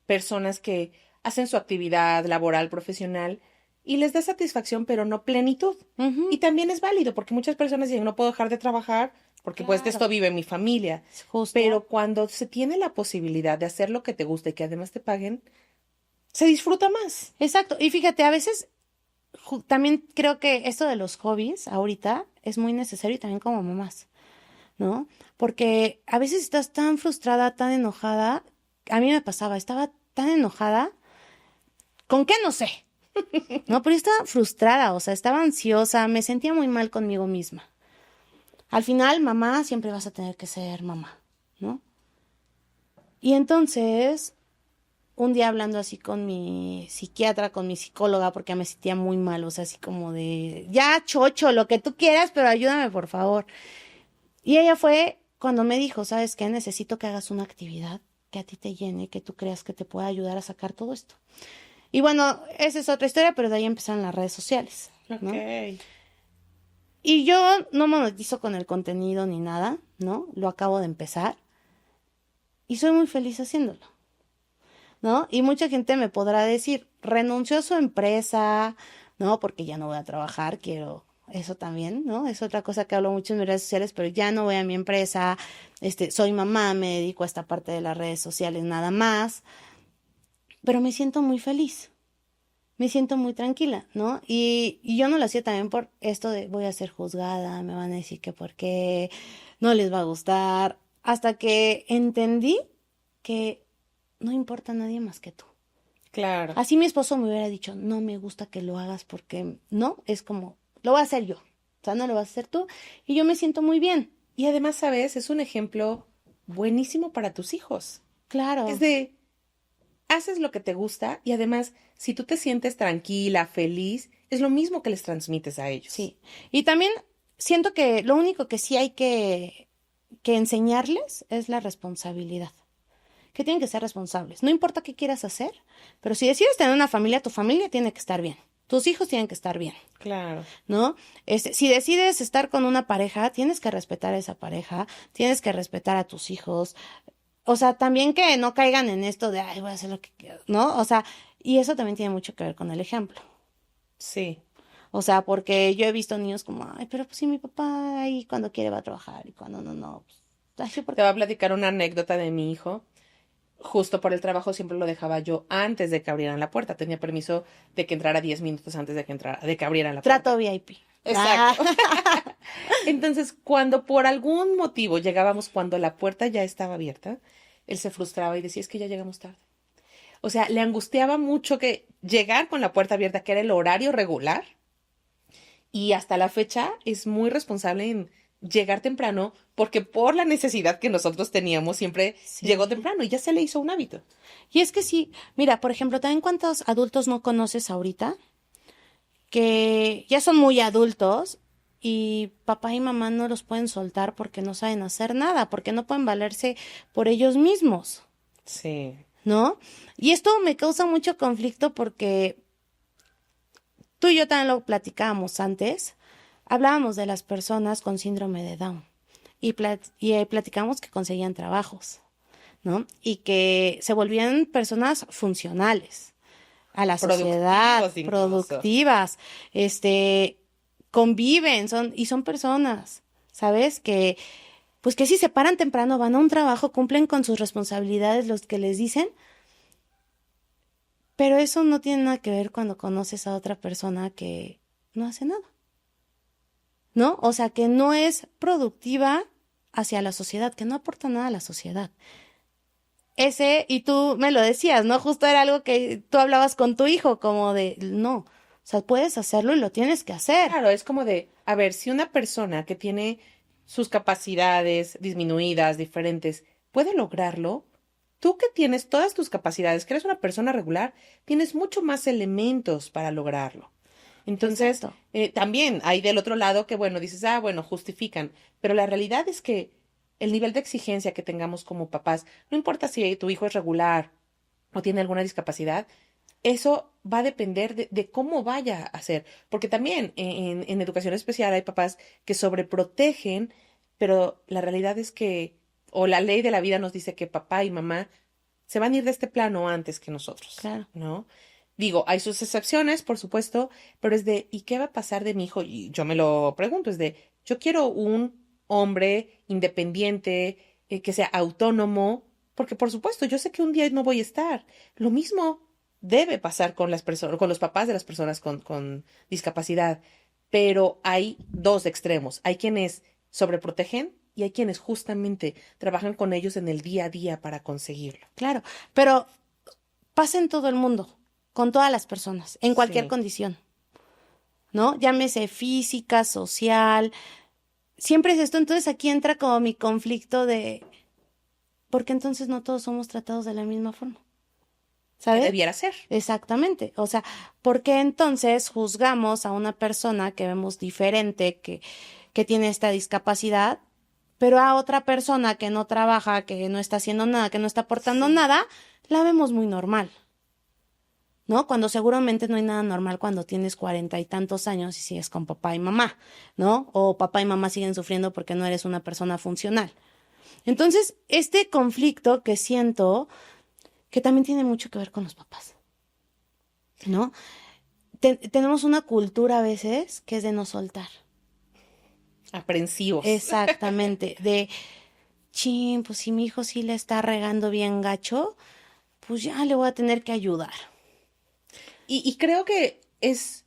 personas que hacen su actividad laboral, profesional, y les da satisfacción, pero no plenitud. Ujú, Y también es válido, porque muchas personas dicen, no puedo dejar de trabajar, porque pues de claro, esto vive mi familia. justo. Pero cuando se tiene la posibilidad de hacer lo que te gusta y que además te paguen, se disfruta más. Exacto. Y fíjate, a veces también creo que esto de los hobbies ahorita es muy necesario y también como mamás, ¿no? Porque a veces estás tan frustrada, tan enojada. A mí me pasaba, estaba tan enojada. ¿Con qué? No sé. No, pero yo estaba frustrada, o sea, estaba ansiosa, me sentía muy mal conmigo misma. Al final, mamá, siempre vas a tener que ser mamá, ¿no? Y entonces, un día hablando así con mi psiquiatra, con mi psicóloga, porque me sentía muy mal, o sea, así como de, ya, chocho, lo que tú quieras, pero ayúdame, por favor. Y ella fue cuando me dijo, ¿sabes qué? Necesito que hagas una actividad que a ti te llene, que tú creas que te pueda ayudar a sacar todo esto. Y bueno, esa es otra historia, pero de ahí empezaron las redes sociales, Ok. ¿no? Y yo no me monetizo con el contenido ni nada, ¿no? Lo acabo de empezar y soy muy feliz haciéndolo, ¿no? Y mucha gente me podrá decir, renunció a su empresa, ¿no? Porque ya no voy a trabajar, quiero eso también, ¿no? Es otra cosa que hablo mucho en mis redes sociales, pero ya no voy a mi empresa, soy mamá, me dedico a esta parte de las redes sociales nada más, pero me siento muy feliz. Me siento muy tranquila, ¿no? Y yo no lo hacía también por esto de voy a ser juzgada, me van a decir que por qué, no les va a gustar, hasta que entendí que no importa a nadie más que tú. Claro. Así mi esposo me hubiera dicho, no me gusta que lo hagas porque no, es como, lo voy a hacer yo, o sea, no lo vas a hacer tú, y yo me siento muy bien. Y además, ¿sabes? Es un ejemplo buenísimo para tus hijos. Es Claro, de, haces lo que te gusta y además, si tú te sientes tranquila, feliz, es lo mismo que les transmites a ellos. sí. Y también siento que lo único que sí hay que enseñarles es la responsabilidad. Que tienen que ser responsables. No importa qué quieras hacer, pero si decides tener una familia, tu familia tiene que estar bien. Tus hijos tienen que estar bien, Claro. ¿no? Si decides estar con una pareja, tienes que respetar a esa pareja, tienes que respetar a tus hijos. O sea, también que no caigan en esto de, ay, voy a hacer lo que quiero, ¿no? O sea, y eso también tiene mucho que ver con el ejemplo. Sí. O sea, porque yo he visto niños como, ay, pero pues sí, mi papá ahí cuando quiere va a trabajar y cuando no, no. Pues, ay, ¿por Te qué? voy a platicar una anécdota de mi hijo. Justo por el trabajo siempre lo dejaba yo antes de que abrieran la puerta. Tenía permiso de que entrara 10 minutos antes de que de que abrieran la Trato puerta. VIP. Ah. Exacto. Entonces, cuando por algún motivo llegábamos cuando la puerta ya estaba abierta, él se frustraba y decía, es que ya llegamos tarde. O sea, le angustiaba mucho que llegar con la puerta abierta, que era el horario regular, y hasta la fecha es muy responsable en llegar temprano, porque por la necesidad que nosotros teníamos siempre Sí. llegó temprano y ya se le hizo un hábito. Y es que sí, mira, por ejemplo, también cuántos adultos no conoces ahorita que ya son muy adultos y papá y mamá no los pueden soltar porque no saben hacer nada, porque no pueden valerse por ellos mismos, Sí. ¿no? Y esto me causa mucho conflicto porque tú y yo también lo platicábamos antes, hablábamos de las personas con síndrome de Down y platicamos que conseguían trabajos, ¿no? Y que se volvían personas funcionales a la sociedad, Productivos incluso. productivas, conviven, son personas, ¿sabes? Que, pues que si se paran temprano, van a un trabajo, cumplen con sus responsabilidades, los que les dicen, pero eso no tiene nada que ver cuando conoces a otra persona que no hace nada, ¿no? O sea, que no es productiva hacia la sociedad, que no aporta nada a la sociedad. Y tú me lo decías, ¿no? Justo era algo que tú hablabas con tu hijo, como de, no, o sea, puedes hacerlo y lo tienes que hacer. Claro, es como de, a ver, si una persona que tiene sus capacidades disminuidas, diferentes, puede lograrlo, tú que tienes todas tus capacidades, que eres una persona regular, tienes mucho más elementos para lograrlo. Entonces, Exacto. también hay del otro lado que, bueno, dices, ah, bueno, justifican, pero la realidad es que el nivel de exigencia que tengamos como papás, no importa si tu hijo es regular o tiene alguna discapacidad, eso va a depender de cómo vaya a ser, porque también en educación especial hay papás que sobreprotegen, pero la realidad es que, o la ley de la vida nos dice que papá y mamá se van a ir de este plano antes que nosotros, Claro. ¿no? Digo, hay sus excepciones, por supuesto, pero es de, ¿y qué va a pasar de mi hijo? Y yo me lo pregunto, es de, yo quiero un hombre independiente, que sea autónomo, porque por supuesto, yo sé que un día no voy a estar. Lo mismo debe pasar con las personas, con los papás de las personas con discapacidad, pero hay dos extremos. Hay quienes sobreprotegen y hay quienes justamente trabajan con ellos en el día a día para conseguirlo. Claro, pero pasa en todo el mundo, con todas las personas, en cualquier Sí. condición, ¿no? Llámese física, social, siempre es esto. Entonces aquí entra como mi conflicto de, ¿por qué entonces no todos somos tratados de la misma forma? Que ¿Sabes? debiera ser. Exactamente. O sea, ¿por qué entonces juzgamos a una persona que vemos diferente, que tiene esta discapacidad, pero a otra persona que no trabaja, que no está haciendo nada, que no está aportando Sí. nada, la vemos muy normal? ¿No? Cuando seguramente no hay nada normal cuando tienes 40 y tantos años y sigues con papá y mamá, ¿no? O papá y mamá siguen sufriendo porque no eres una persona funcional. Entonces, este conflicto que siento, que también tiene mucho que ver con los papás, ¿no? Tenemos una cultura a veces que es de no soltar. Aprensivos. Exactamente, de, chin, pues si mi hijo sí le está regando bien gacho, pues ya le voy a tener que ayudar. Y creo que es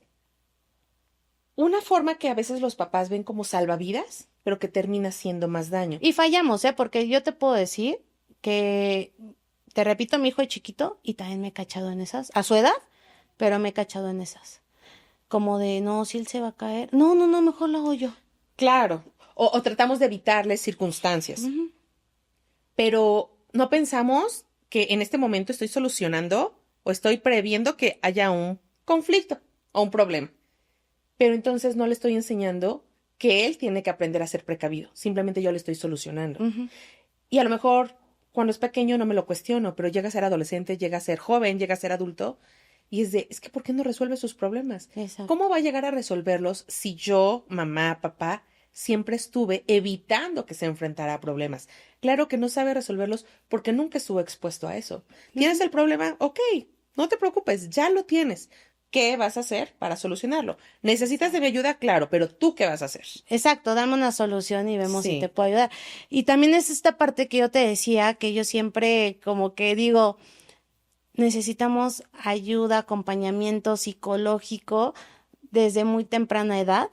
una forma que a veces los papás ven como salvavidas, pero que termina haciendo más daño. Y fallamos, ¿eh? Porque yo te puedo decir que, te repito, mi hijo es chiquito y también me he cachado en esas, a su edad, pero me he cachado en esas. Como de, no, si él se va a caer. No, no, no, mejor lo hago yo. Claro. O tratamos de evitarles circunstancias. Ujú. Pero no pensamos que en este momento estoy solucionando o estoy previendo que haya un conflicto o un problema. Pero entonces no le estoy enseñando que él tiene que aprender a ser precavido. Simplemente yo le estoy solucionando. Ujú. Y a lo mejor cuando es pequeño no me lo cuestiono, pero llega a ser adolescente, llega a ser joven, llega a ser adulto. Y es que ¿por qué no resuelve sus problemas? Exacto. ¿Cómo va a llegar a resolverlos si yo, mamá, papá, siempre estuve evitando que se enfrentara a problemas? Claro que no sabe resolverlos porque nunca estuvo expuesto a eso. ¿Tienes el problema? Ok, no te preocupes, ya lo tienes. ¿Qué vas a hacer para solucionarlo? ¿Necesitas de mi ayuda? Claro, pero ¿tú qué vas a hacer? Exacto, dame una solución y vemos si Sí. te puedo ayudar. Y también es esta parte que yo te decía, que yo siempre como que digo, necesitamos ayuda, acompañamiento psicológico desde muy temprana edad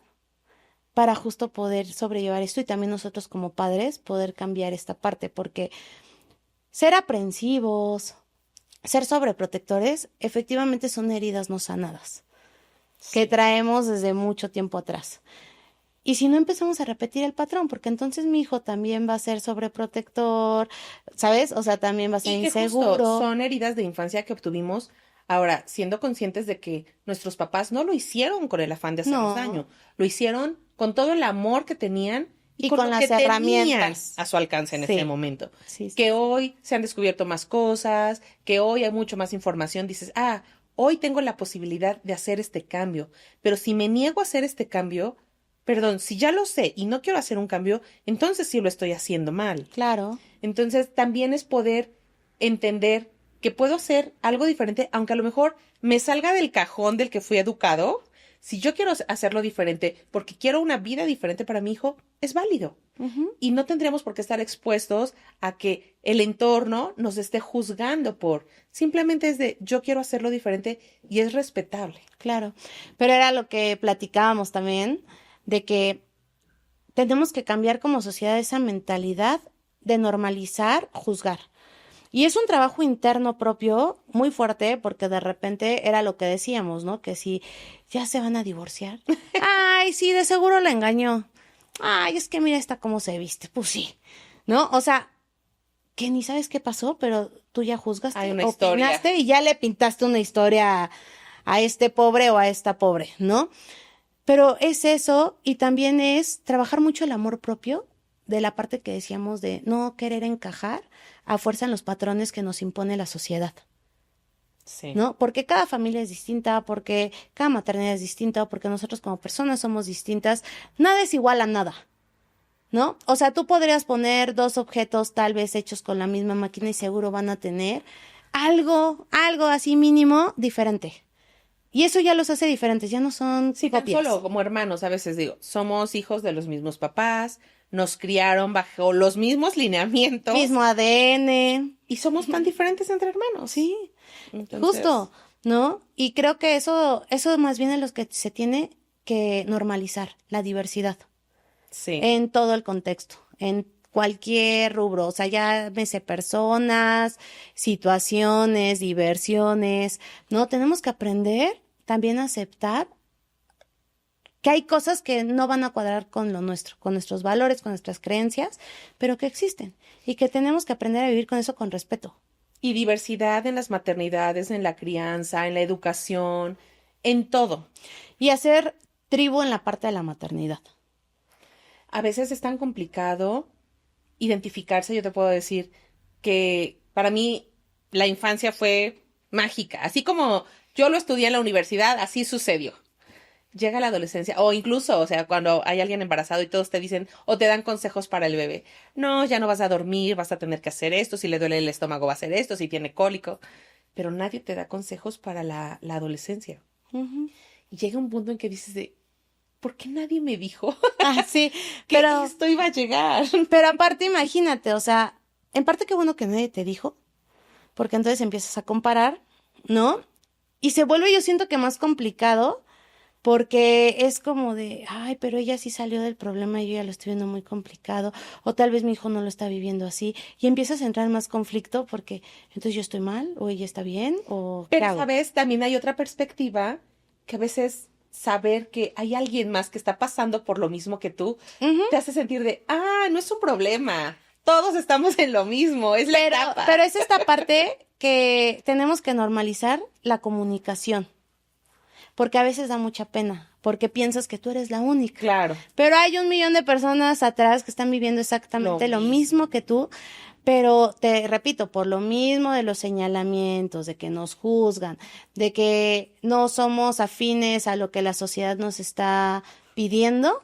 para justo poder sobrellevar esto y también nosotros como padres poder cambiar esta parte, porque ser aprensivos, ser sobreprotectores, efectivamente son heridas no sanadas que traemos desde mucho tiempo atrás. Y si no empezamos a repetir el patrón, porque entonces mi hijo también va a ser sobreprotector, ¿sabes? O sea, también va a ser Y que justo inseguro. son heridas de infancia que obtuvimos ahora, siendo conscientes de que nuestros papás no lo hicieron con el afán de hacernos No. daño, lo hicieron con todo el amor que tenían y Y con con lo que las tenían herramientas. a su alcance en ese Sí, momento. sí, sí, Que sí. hoy se han descubierto más cosas, que hoy hay mucho más información, dices, ah, hoy tengo la posibilidad de hacer este cambio, pero si me niego a hacer este cambio, perdón, si ya lo sé y no quiero hacer un cambio, entonces sí lo estoy haciendo mal. Claro, Entonces, también es poder entender que puedo hacer algo diferente, aunque a lo mejor me salga del cajón del que fui educado. Si yo quiero hacerlo diferente porque quiero una vida diferente para mi hijo, es válido. ujú, Y no tendríamos por qué estar expuestos a que el entorno nos esté juzgando por. Simplemente es de yo quiero hacerlo diferente y es respetable. claro. Pero era lo que platicábamos también, de que tenemos que cambiar como sociedad esa mentalidad de normalizar, juzgar. Y es un trabajo interno propio muy fuerte porque de repente era lo que decíamos, ¿no? Que si ya se van a divorciar. Ay, sí, de seguro la engañó. Ay, es que mira esta cómo se viste. Pues sí, ¿no? O sea, que ni sabes qué pasó, pero tú ya Hay juzgaste, una historia. opinaste y ya le pintaste una historia a este pobre o a esta pobre, ¿no? Pero es eso y también es trabajar mucho el amor propio de la parte que decíamos de no querer encajar a fuerza en los patrones que nos impone la sociedad, Sí. ¿no? Porque cada familia es distinta, porque cada maternidad es distinta, porque nosotros como personas somos distintas, nada es igual a nada, ¿no? O sea, tú podrías poner dos objetos tal vez hechos con la misma máquina y seguro van a tener algo así mínimo diferente. Y eso ya los hace diferentes, ya no son Sí, tan copias. solo como hermanos, a veces digo, somos hijos de los mismos papás, nos criaron bajo los mismos lineamientos Mismo ADN, y somos tan diferentes entre hermanos. sí, Entonces, justo, ¿no? Y creo que eso más bien es lo que se tiene que normalizar, la diversidad, sí. en todo el contexto, en cualquier rubro, o sea, llámese personas, situaciones, diversiones, ¿no? Tenemos que aprender también a aceptar que hay cosas que no van a cuadrar con lo nuestro, con nuestros valores, con nuestras creencias, pero que existen y que tenemos que aprender a vivir con eso con respeto. Y diversidad en las maternidades, en la crianza, en la educación, en todo. Y hacer tribu en la parte de la maternidad. A veces es tan complicado identificarse, yo te puedo decir que para mí la infancia fue mágica, así como yo lo estudié en la universidad, así sucedió. Llega la adolescencia, o incluso, o sea, cuando hay alguien embarazado y todos te dicen o te dan consejos para el bebé. No, ya no vas a dormir, vas a tener que hacer esto, si le duele el estómago va a hacer esto, si tiene cólico. Pero nadie te da consejos para la adolescencia. Ujú. Y llega un punto en que dices de, ¿por qué nadie me dijo Ah, sí, que pero, esto iba a llegar? pero aparte imagínate, o sea, en parte qué bueno que nadie te dijo, porque entonces empiezas a comparar, ¿no? Y se vuelve, yo siento que más complicado, porque es como de, ay, pero ella sí salió del problema y yo ya lo estoy viendo muy complicado, o tal vez mi hijo no lo está viviendo así, y empiezas a entrar en más conflicto porque entonces yo estoy mal, o ella está bien, o ¿qué Pero, hago? ¿sabes? También hay otra perspectiva que a veces saber que hay alguien más que está pasando por lo mismo que tú Ujú. te hace sentir de, ah, no es un problema. Todos estamos en lo mismo, es la etapa. Pero es esta parte que tenemos que normalizar la comunicación, porque a veces da mucha pena, porque piensas que tú eres la única. Claro, Pero hay 1 millón de personas atrás que están viviendo exactamente lo mismo que tú, pero te repito, por lo mismo de los señalamientos, de que nos juzgan, de que no somos afines a lo que la sociedad nos está pidiendo,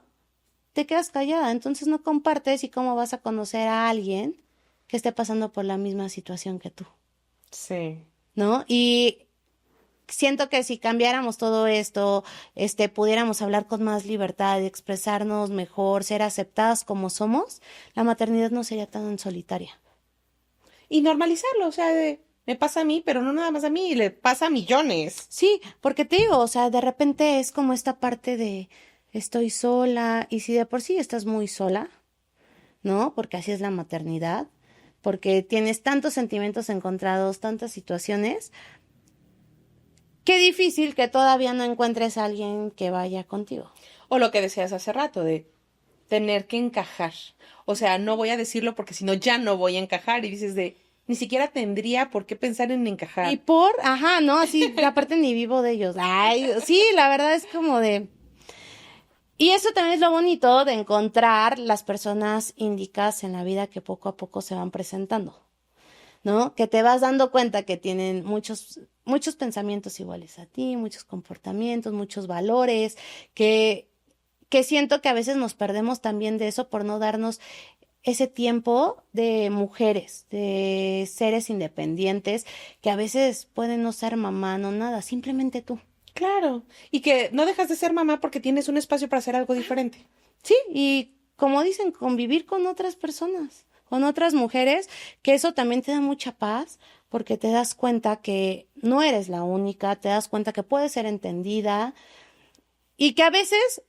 te quedas callada, entonces no compartes y cómo vas a conocer a alguien que esté pasando por la misma situación que tú, sí. ¿no? Y siento que si cambiáramos todo esto, pudiéramos hablar con más libertad, expresarnos mejor, ser aceptadas como somos, la maternidad no sería tan solitaria. Y normalizarlo, o sea, de, me pasa a mí, pero no nada más a mí, le pasa a millones. Sí, porque te digo, o sea, de repente es como esta parte de estoy sola, y si de por sí estás muy sola, ¿no? Porque así es la maternidad, porque tienes tantos sentimientos encontrados, tantas situaciones, qué difícil que todavía no encuentres a alguien que vaya contigo. O lo que decías hace rato, de tener que encajar. O sea, no voy a decirlo porque si no ya no voy a encajar. Y dices ni siquiera tendría por qué pensar en encajar. Y ajá, ¿no? Así, aparte ni vivo de ellos. Ay, sí, la verdad es como de... Y eso también es lo bonito de encontrar las personas indicadas en la vida que poco a poco se van presentando, ¿no? Que te vas dando cuenta que tienen muchos pensamientos iguales a ti, muchos comportamientos, muchos valores, que siento que a veces nos perdemos también de eso por no darnos ese tiempo de mujeres, de seres independientes, que a veces pueden no ser mamá, no nada, simplemente tú. Claro, y que no dejas de ser mamá porque tienes un espacio para hacer algo diferente. Sí, y como dicen, convivir con otras personas, con otras mujeres, que eso también te da mucha paz, porque te das cuenta que no eres la única, te das cuenta que puedes ser entendida y que a veces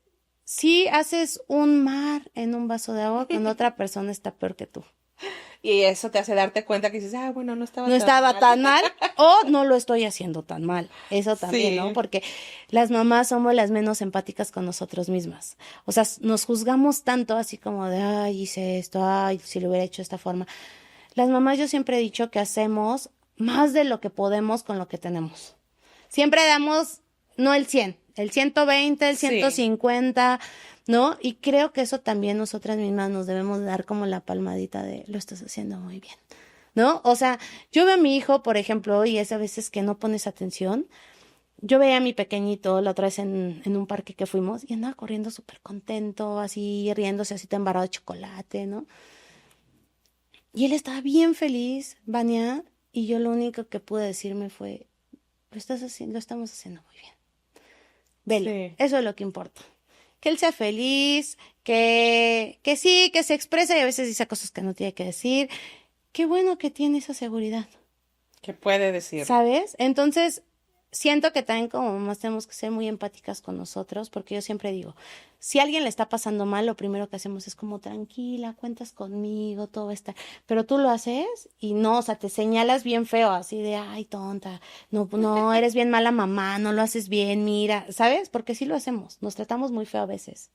sí haces un mar en un vaso de agua cuando otra persona está peor que tú. Y eso te hace darte cuenta que dices, bueno, no estaba tan mal o no lo estoy haciendo tan mal. Eso también, Sí. ¿no? Porque las mamás somos las menos empáticas con nosotros mismas. O sea, nos juzgamos tanto así como de, ay, hice esto, ay, si lo hubiera hecho de esta forma. Las mamás yo siempre he dicho que hacemos más de lo que podemos con lo que tenemos. Siempre damos, no el 100, el 120, el 150, ¿no? Y creo que eso también nosotras mismas nos debemos dar como la palmadita de lo estás haciendo muy bien, ¿no? O sea, yo veo a mi hijo, por ejemplo, y es a veces que no pones atención. Yo veía a mi pequeñito la otra vez en un parque que fuimos y andaba corriendo súper contento, así riéndose, así embarrado de chocolate, ¿no? Y él estaba bien feliz, Vania, y yo lo único que pude decirme fue, lo estamos haciendo muy bien. Velo, eso es lo que importa. Que él sea feliz, que sí, que se expresa y a veces dice cosas que no tiene que decir. Qué bueno que tiene esa seguridad. Que puede decir. ¿Sabes? Entonces, siento que también como mamás tenemos que ser muy empáticas con nosotros, porque yo siempre digo, si a alguien le está pasando mal, lo primero que hacemos es como, tranquila, cuentas conmigo, todo va a estar. Pero tú lo haces y no, o sea, te señalas bien feo, así de, ay, tonta, no, eres bien mala mamá, no lo haces bien, mira, ¿sabes? Porque sí lo hacemos, nos tratamos muy feo a veces,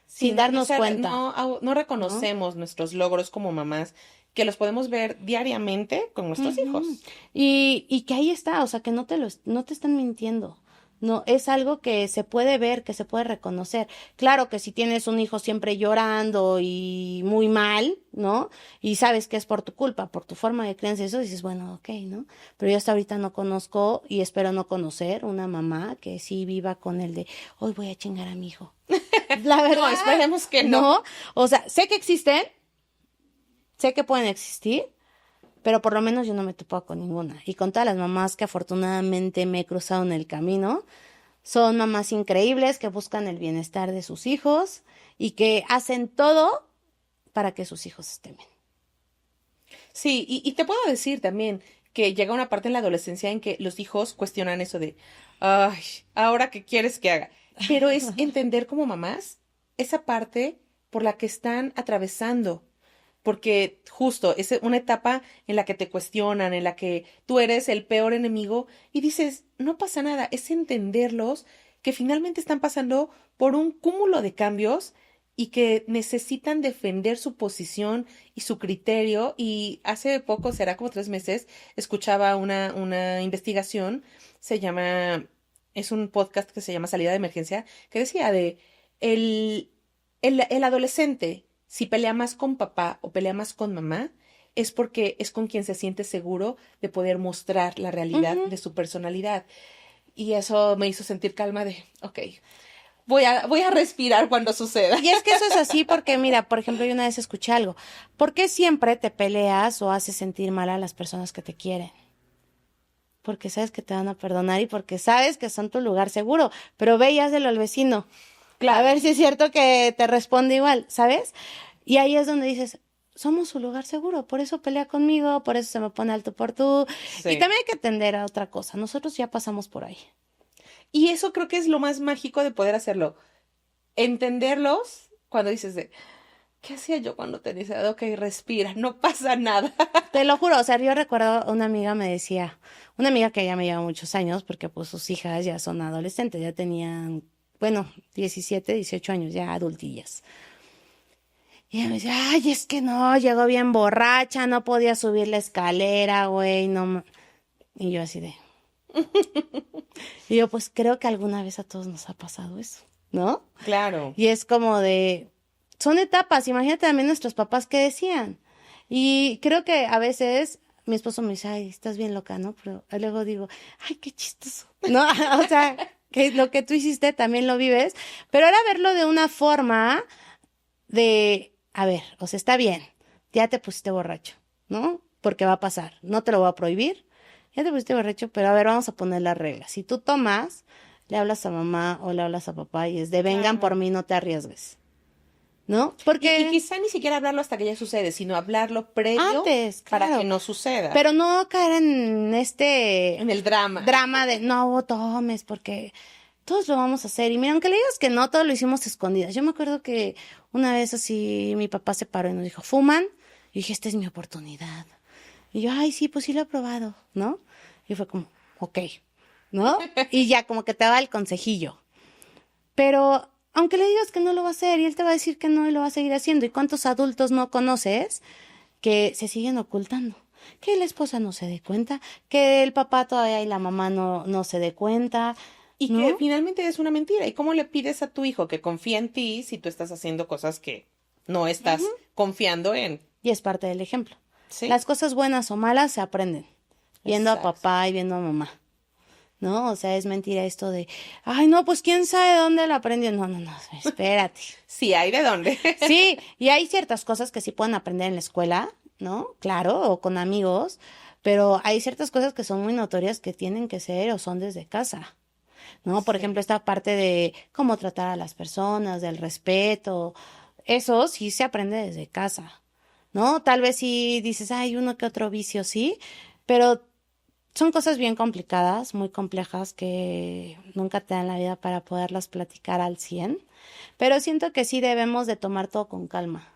sin darnos cuenta. No reconocemos nuestros logros como mamás, que los podemos ver diariamente con nuestros hijos. Y que ahí está, o sea, que no te están mintiendo. No, es algo que se puede ver, que se puede reconocer. Claro que si tienes un hijo siempre llorando y muy mal, ¿no? Y sabes que es por tu culpa, por tu forma de crianza, eso dices, bueno, ok, ¿no? Pero yo hasta ahorita no conozco y espero no conocer una mamá que sí viva con el de, hoy voy a chingar a mi hijo. La verdad. No, esperemos que no. O sea, sé que existen, sé que pueden existir, pero por lo menos yo no me topo con ninguna. Y con todas las mamás que afortunadamente me he cruzado en el camino, son mamás increíbles que buscan el bienestar de sus hijos y que hacen todo para que sus hijos estén bien. Sí, y te puedo decir también que llega una parte en la adolescencia en que los hijos cuestionan eso de, ay, ¿ahora qué quieres que haga? Pero es entender como mamás esa parte por la que están atravesando. Porque justo es una etapa en la que te cuestionan, en la que tú eres el peor enemigo y dices, no pasa nada, es entenderlos que finalmente están pasando por un cúmulo de cambios y que necesitan defender su posición y su criterio. Y hace poco, será como 3 meses, escuchaba una investigación, es un podcast que se llama Salida de Emergencia, que decía de el adolescente, si pelea más con papá o pelea más con mamá, es porque es con quien se siente seguro de poder mostrar la realidad de su personalidad. Y eso me hizo sentir calma de, ok, voy a respirar cuando suceda. Y es que eso es así porque, mira, por ejemplo, yo una vez escuché algo. ¿Por qué siempre te peleas o haces sentir mal a las personas que te quieren? Porque sabes que te van a perdonar y porque sabes que son tu lugar seguro. Pero ve y hazlo al vecino. Claro. A ver si es cierto que te responde igual, ¿sabes? Y ahí es donde dices, somos su lugar seguro, por eso pelea conmigo, por eso se me pone alto por tú. Sí. Y también hay que atender a otra cosa, nosotros ya pasamos por ahí. Y eso creo que es lo más mágico de poder hacerlo. Entenderlos cuando dices de, ¿qué hacía yo cuando tenía esa edad? Ok, respira, no pasa nada. Te lo juro, o sea, yo recuerdo una amiga me decía, una amiga que ya me lleva muchos años, porque pues sus hijas ya son adolescentes, ya tenían, bueno, 17, 18 años, ya adultillas. Y ella me decía, ay, es que no, llegó bien borracha, no podía subir la escalera, güey, no. Y yo así de... Y yo, pues creo que alguna vez a todos nos ha pasado eso, ¿no? Claro. Y es como de, son etapas, imagínate también nuestros papás qué decían. Y creo que a veces mi esposo me dice, ay, estás bien loca, ¿no? Pero luego digo, ay, qué chistoso, ¿no? O sea, que lo que tú hiciste también lo vives, pero ahora verlo de una forma de, a ver, o sea, está bien, ya te pusiste borracho, ¿no? Porque va a pasar, no te lo voy a prohibir, ya te pusiste borracho, pero a ver, vamos a poner las reglas. Si tú tomas, le hablas a mamá o le hablas a papá y es de vengan por Claro. mí, no te arriesgues, ¿no? Y Porque quizá ni siquiera hablarlo hasta que ya sucede, sino hablarlo previo antes, para que claro, no suceda. pero no caer en este En el drama. drama de no tomes porque todos lo vamos a hacer. Y mira, aunque le digas que no, todos lo hicimos a escondidas. Yo me acuerdo que una vez así mi papá se paró y nos dijo, ¿fuman? Y dije, esta es mi oportunidad. Y yo, ay, sí, pues sí lo he probado, ¿no? Y fue como, ok, ¿no? Y ya como que te da el consejillo. Pero aunque le digas que no lo va a hacer y él te va a decir que no y lo va a seguir haciendo. ¿Y cuántos adultos no conoces que se siguen ocultando? Que la esposa no se dé cuenta, que el papá todavía y la mamá no se dé cuenta, Y que ¿no? finalmente es una mentira. ¿Y cómo le pides a tu hijo que confía en ti si tú estás haciendo cosas que no estás confiando en? Y es parte del ejemplo. Sí, Las cosas buenas o malas se aprenden viendo a exacto. papá y viendo a mamá, ¿no? O sea, es mentira esto de, ay, no, pues quién sabe dónde lo aprendió. No, no, no, espérate. Sí, hay de dónde. Sí, y hay ciertas cosas que sí pueden aprender en la escuela, ¿no? Claro, o con amigos, pero hay ciertas cosas que son muy notorias que tienen que ser o son desde casa, ¿no? Por Sí. ejemplo, esta parte de cómo tratar a las personas, del respeto, eso sí se aprende desde casa, ¿no? Tal vez si dices, hay uno que otro vicio, sí, pero son cosas bien complicadas, muy complejas que nunca te dan la vida para poderlas platicar al 100, pero siento que sí debemos de tomar todo con calma,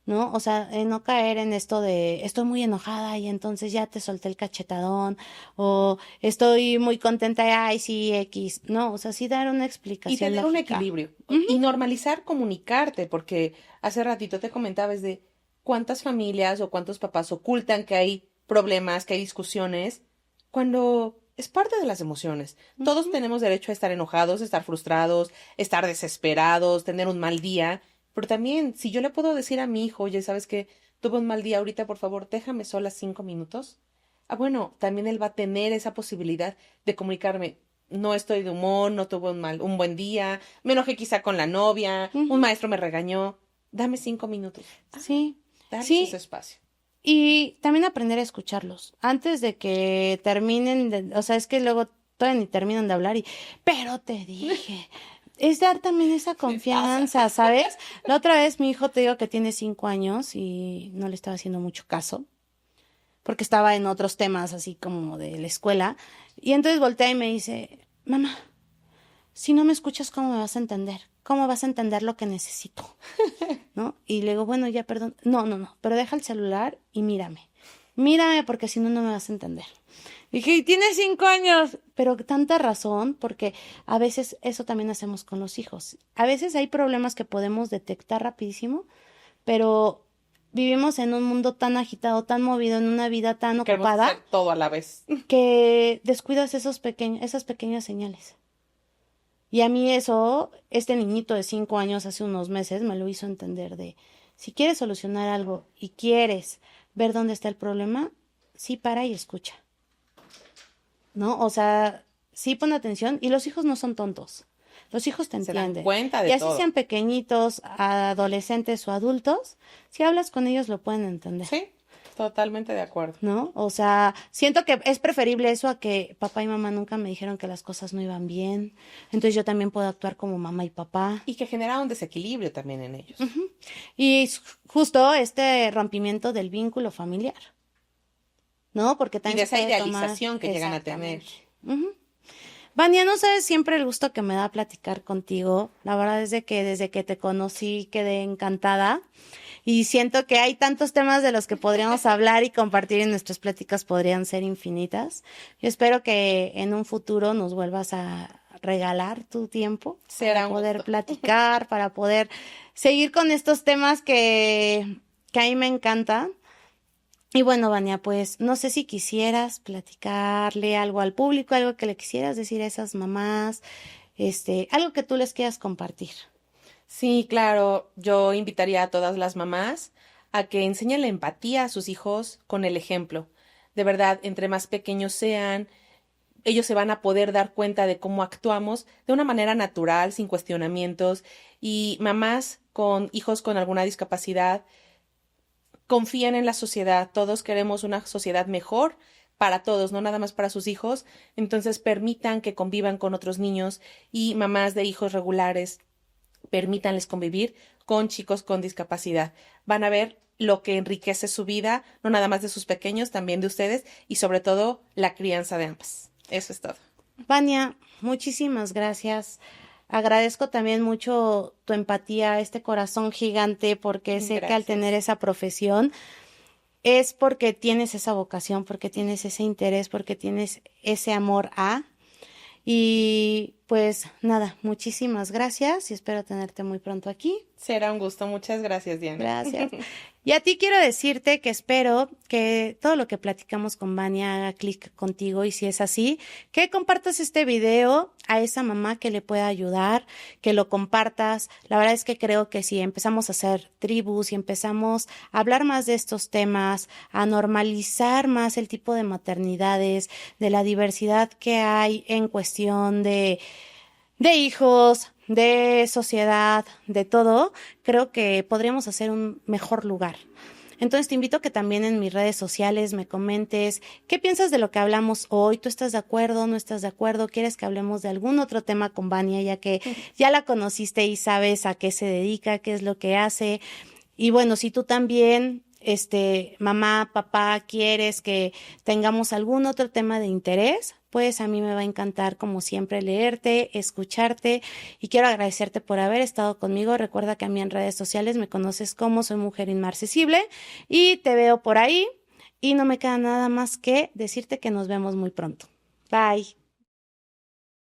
¿no? O sea, no caer en esto de estoy muy enojada y entonces ya te solté el cachetadón o estoy muy contenta y ay, sí, X. No, o sea, sí dar una Y explicación tener un lógica. equilibrio. Y normalizar comunicarte, porque hace ratito te comentabas de cuántas familias o cuántos papás ocultan que hay problemas, que hay discusiones, cuando es parte de las emociones. Todos tenemos derecho a estar enojados, estar frustrados, estar desesperados, tener un mal día, pero también si yo le puedo decir a mi hijo, oye, ¿sabes qué? Tuve un mal día ahorita, por favor, déjame sola 5 minutos. Ah, bueno, también él va a tener esa posibilidad de comunicarme. No estoy de humor, no tuve un buen día, me enojé quizá con la novia, un Ujú, maestro me regañó. Dame 5 minutos. sí, Darles ese sí. espacio. Y también aprender a escucharlos antes de que terminen, o sea, es que luego todavía ni terminan de hablar y, pero te dije, es dar también esa Me pasa. confianza, ¿sabes? La otra vez mi hijo te digo que tiene 5 años y no le estaba haciendo mucho caso porque estaba en otros temas así como de la escuela y entonces voltea y me dice, mamá, si no me escuchas, ¿cómo me vas a entender? ¿Cómo vas a entender lo que necesito? ¿No? Y le digo, bueno, ya, perdón. No, no, no, pero deja el celular y mírame. Mírame porque si no, no me vas a entender. Dije, y tiene 5 años. Pero tanta razón, porque a veces eso también hacemos con los hijos. A veces hay problemas que podemos detectar rapidísimo, pero vivimos en un mundo tan agitado, tan movido, en una vida tan Y queremos ocupada, hacer todo a la vez. que descuidas esas pequeñas señales. Y a mí eso, este niñito de 5 años hace unos meses me lo hizo entender de, si quieres solucionar algo y quieres ver dónde está el problema, sí para y escucha, ¿no? O sea, sí pon atención y los hijos no son tontos. Los hijos te Se dan entienden. cuenta Y de así todo. sean pequeñitos, adolescentes o adultos, si hablas con ellos lo pueden entender. Sí, totalmente de acuerdo. ¿No? O sea, siento que es preferible eso a que papá y mamá nunca me dijeron que las cosas no iban bien. Entonces yo también puedo actuar como mamá y papá. Y que genera un desequilibrio también en ellos. Y justo este rompimiento del vínculo familiar, ¿no? Porque Y también de se esa puede tomar idealización que llegan a tener. exactamente. Ujú. Vania, no sabes siempre el gusto que me da platicar contigo. La verdad es de que desde que te conocí quedé encantada y siento que hay tantos temas de los que podríamos hablar y compartir y nuestras pláticas podrían ser infinitas. Yo espero que en un futuro nos vuelvas a regalar tu tiempo Será para un poder gusto. platicar, para poder seguir con estos temas que a mí me encantan. Y bueno, Vania, pues no sé si quisieras platicarle algo al público, algo que le quisieras decir a esas mamás, algo que tú les quieras compartir. Sí, claro, yo invitaría a todas las mamás a que enseñen la empatía a sus hijos con el ejemplo. De verdad, entre más pequeños sean, ellos se van a poder dar cuenta de cómo actuamos de una manera natural, sin cuestionamientos, y mamás con hijos con alguna discapacidad confíen en la sociedad. Todos queremos una sociedad mejor para todos, no nada más para sus hijos. Entonces permitan que convivan con otros niños y mamás de hijos regulares, permítanles convivir con chicos con discapacidad. Van a ver lo que enriquece su vida, no nada más de sus pequeños, también de ustedes y sobre todo la crianza de ambas. Eso es todo. Vania, muchísimas gracias. Agradezco también mucho tu empatía, este corazón gigante, porque sé que al tener Gracias. esa profesión es porque tienes esa vocación, porque tienes ese interés, porque tienes ese amor a. Y pues nada, muchísimas gracias y espero tenerte muy pronto aquí. Será un gusto. Muchas gracias, Diana. Gracias. Y a ti quiero decirte que espero que todo lo que platicamos con Vania haga clic contigo y si es así, que compartas este video a esa mamá que le pueda ayudar, que lo compartas. La verdad es que creo que si empezamos a hacer tribus y empezamos a hablar más de estos temas, a normalizar más el tipo de maternidades, de la diversidad que hay en cuestión de hijos, de sociedad, de todo, creo que podríamos hacer un mejor lugar. Entonces te invito a que también en mis redes sociales me comentes qué piensas de lo que hablamos hoy. ¿Tú estás de acuerdo? ¿No estás de acuerdo? ¿Quieres que hablemos de algún otro tema con Vania, ya que ya la conociste y sabes a qué se dedica, qué es lo que hace? Y bueno, si tú también, mamá, papá, quieres que tengamos algún otro tema de interés, pues a mí me va a encantar, como siempre, leerte, escucharte y quiero agradecerte por haber estado conmigo. Recuerda que a mí en redes sociales me conoces como Soy Mujer Inmarcesible y te veo por ahí y no me queda nada más que decirte que nos vemos muy pronto. Bye.